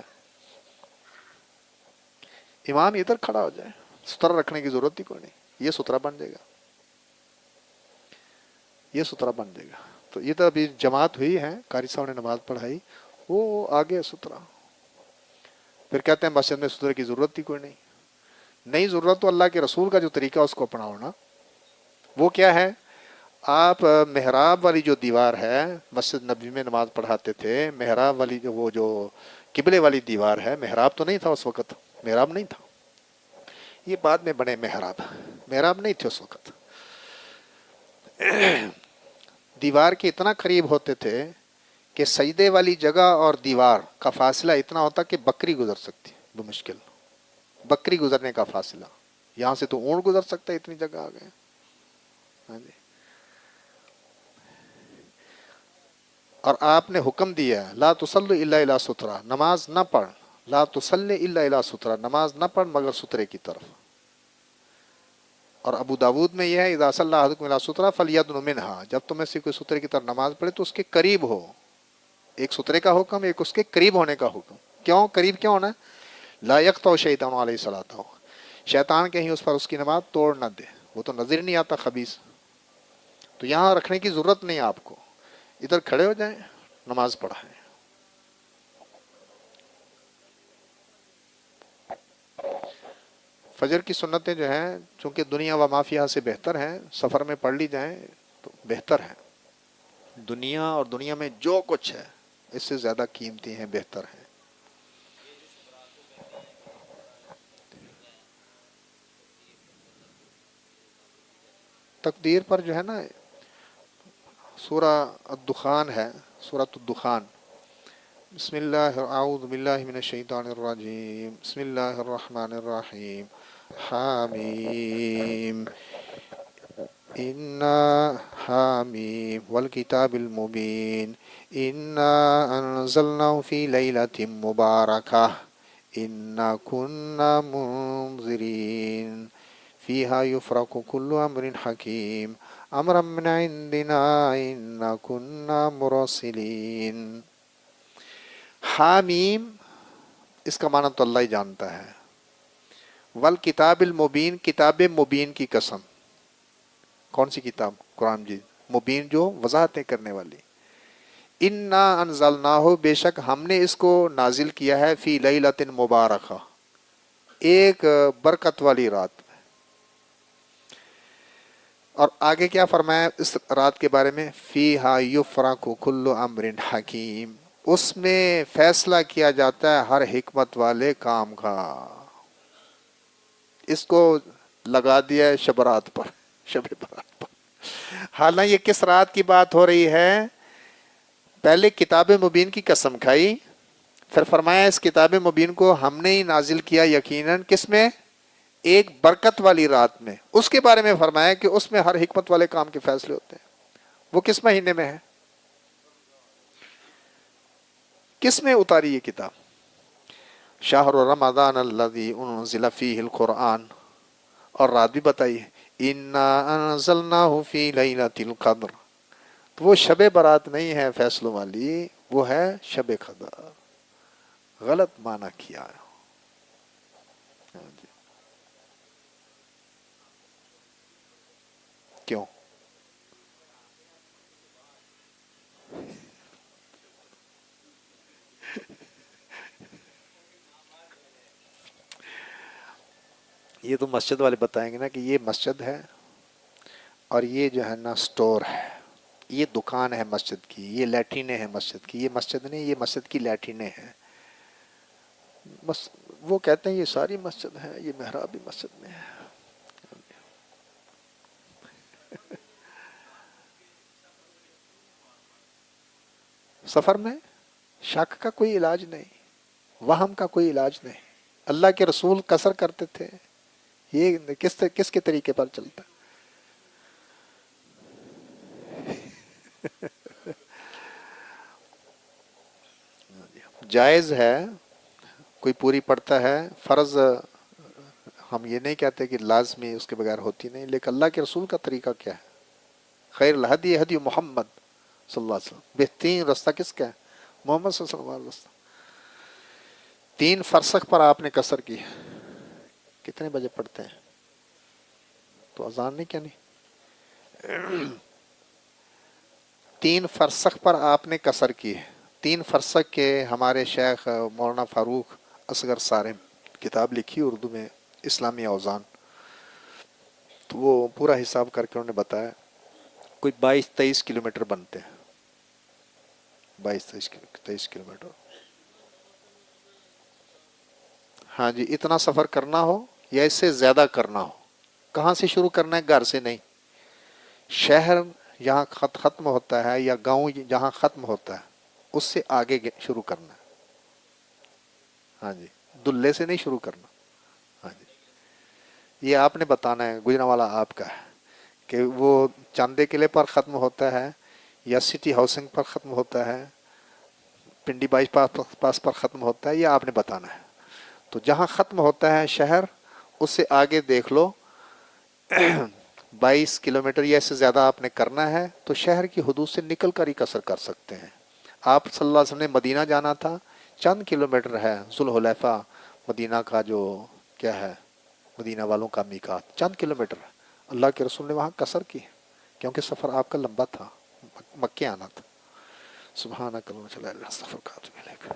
امام ادھر کھڑا ہو جائے، ستھرا رکھنے کی ضرورت ہی کوئی نہیں. یہ ستھرا بن جائے گا، یہ ستھرا بن جائے گا. تو یہ تو ابھی جماعت ہوئی ہے، قاری صاحب نے نماز پڑھائی، وہ آگے ستھرا. پھر کہتے ہیں مسجد میں ستھرے کی ضرورت ہی کوئی نہیں. نہیں ضرورت تو اللہ کے رسول کا جو طریقہ اس کو اپناؤ نا. وہ کیا ہے؟ آپ محراب والی جو دیوار ہے، مسجد نبوی میں نماز پڑھاتے تھے، محراب والی وہ جو قبلے والی دیوار ہے، محراب تو نہیں تھا اس وقت، محراب نہیں تھا، یہ بعد میں بنے محراب. محراب نہیں تھے اس وقت. دیوار کے اتنا قریب ہوتے تھے کہ سجدے والی جگہ اور دیوار کا فاصلہ اتنا ہوتا کہ بکری گزر سکتی بمشکل. بکری گزرنے کا فاصلہ، یہاں سے تو اونٹ گزر سکتا ہے، اتنی جگہ آ گئے. ہاں جی. اور آپ نے حکم دیا لا تصلی الا الی سترہ، نماز نہ پڑھ. لا تصلی الا الی سترہ، نماز نہ پڑھ مگر سترے کی طرف. اور ابو داود میں یہ ہے اذا صلی احدکم الی سترہ فلیدن منھا، جب تم میں سے کوئی سترے کی طرف نماز پڑھے تو اس کے قریب ہو. ایک سترے کا حکم، ایک اس کے قریب ہونے کا حکم. کیوں قریب کیوں ہونا ہے؟ لا یقطع شیطان علیہ الصلوۃ، شیطان کہیں اس پر اس کی نماز توڑ نہ دے، وہ تو نظر نہیں آتا خبیث. تو یہاں رکھنے کی ضرورت نہیں آپ کو، ادھر کھڑے ہو جائیں، نماز پڑھائیں. فجر کی سنتیں جو ہیں چونکہ دنیا و مافیہ سے بہتر ہیں، سفر میں پڑھ لی جائیں تو بہتر ہے. دنیا اور دنیا میں جو کچھ ہے اس سے زیادہ قیمتی ہیں، بہتر ہیں۔ تقدیر پر جو ہے نا، سورہ الدخان ہے، سورۃ الدخان۔ بسم اللہ، اعوذ باللہ من الشیطان الرجیم، بسم اللہ الرحمن الرحیم، حامیم، انا، حامیم والکتاب المبین، انا انزلناه فی لیلۃ مبارکہ، انا کنا منذرین، فیہا یفرق کل امر حکیم، امرا من عندنا انا کنا مرسلین۔ حامیم، اس کا معنی تو اللہ ہی جانتا ہے۔ والکتاب المبین، کتاب مبین کی قسم۔ کون سی کتاب؟ قرآن جی، مبین جو وضاحتیں کرنے والی۔ انا انزلناہ، بے شک ہم نے اس کو نازل کیا ہے، فی لیلۃ مبارکہ، ایک برکت والی رات میں۔ اور آگے کیا فرمایا اس رات کے بارے میں؟ فیہا یفرق کل امر حکیم، اس میں فیصلہ کیا جاتا ہے ہر حکمت والے کام کا۔ اس کو لگا دیا ہے شب رات پر، شب برات پر۔ حالانکہ یہ کس رات کی بات ہو رہی ہے؟ پہلے کتاب مبین کی قسم کھائی، پھر فرمایا اس کتاب مبین کو ہم نے ہی نازل کیا یقیناً، کس میں؟ ایک برکت والی رات میں۔ اس کے بارے میں فرمایا کہ اس میں ہر حکمت والے کام کے فیصلے ہوتے ہیں۔ وہ کس مہینے میں ہے؟ کس میں اتاری یہ کتاب؟ شہر رمضان الذی انزل فیہ القرآن، اور رات بھی بتائی ہے، انا انزلناہ فی لیلۃ القدر، تو وہ شب برات نہیں ہے فیصلوں والی، وہ ہے شب قدر۔ غلط معنی کیا ہے۔ کیوں؟ یہ تو مسجد والے بتائیں گے نا کہ یہ مسجد ہے اور یہ جو ہے نا سٹور ہے، یہ دکان ہے مسجد کی، یہ لیٹرینیں ہیں مسجد کی، یہ مسجد نہیں، یہ مسجد کی لیٹرینیں ہیں۔ بس وہ کہتے ہیں یہ ساری مسجد ہے، یہ محراب بھی مسجد میں ہے۔ سفر میں شک کا کوئی علاج نہیں، وہم کا کوئی علاج نہیں۔ اللہ کے رسول قصر کرتے تھے، یہ کس کے طریقے پر چلتا؟ جائز ہے، کوئی پوری پڑتا ہے، فرض ہم یہ نہیں کہتے کہ لازمی اس کے بغیر ہوتی نہیں، لیکن اللہ کے رسول کا طریقہ کیا ہے؟ خیر الہدی ہدی محمد صلی اللہ علیہ وسلم، بہترین رستہ کس کا ہے؟ محمد صلی اللہ علیہ وسلم رستہ۔ 3 فرسخ پر آپ نے قصر کی، کتنے بجے پڑھتے ہیں؟ تو اذان نہیں کہنی؟ 3 فرسخ پر آپ نے قصر کی ہے۔ 3 فرسخ کے ہمارے شیخ مولانا فاروق اصغر صارم کتاب لکھی اردو میں، اسلامی اوزان، تو وہ پورا حساب کر کے انہوں نے بتایا کوئی 22-23 کلومیٹر بنتے ہیں، 22-23 کلومیٹر۔ ہاں جی، اتنا سفر کرنا ہو یا اس سے زیادہ کرنا ہو، کہاں سے شروع کرنا ہے؟ گھر سے نہیں، شہر جہاں ختم ہوتا ہے یا گاؤں جہاں ختم ہوتا ہے اس سے آگے شروع کرنا ہے۔ ہاں جی، دلے سے نہیں شروع کرنا۔ ہاں جی، یہ آپ نے بتانا ہے، گجرانوالہ آپ کا ہے کہ وہ چاندے قلعے پر ختم ہوتا ہے یا سٹی ہاؤسنگ پر ختم ہوتا ہے، پنڈی بائی پاس پر ختم ہوتا ہے، یہ آپ نے بتانا ہے۔ تو جہاں ختم ہوتا ہے شہر، اس سے آگے دیکھ لو 22 کلومیٹر یا اس سے زیادہ آپ نے کرنا ہے تو شہر کی حدود سے نکل کر ہی قصر کر سکتے ہیں۔ آپ صلی اللہ علیہ وسلم نے مدینہ جانا تھا، چند کلومیٹر ہے ذوالحلیفہ مدینہ کا، جو کیا ہے مدینہ والوں کا میقات، چند کلومیٹر ہے۔ اللہ کے رسول نے وہاں قصر کی کیونکہ سفر آپ کا لمبا تھا، مکے آنا تھا۔ سبحانک اللہم و بحمدک، استغفرک و اتوب الیک۔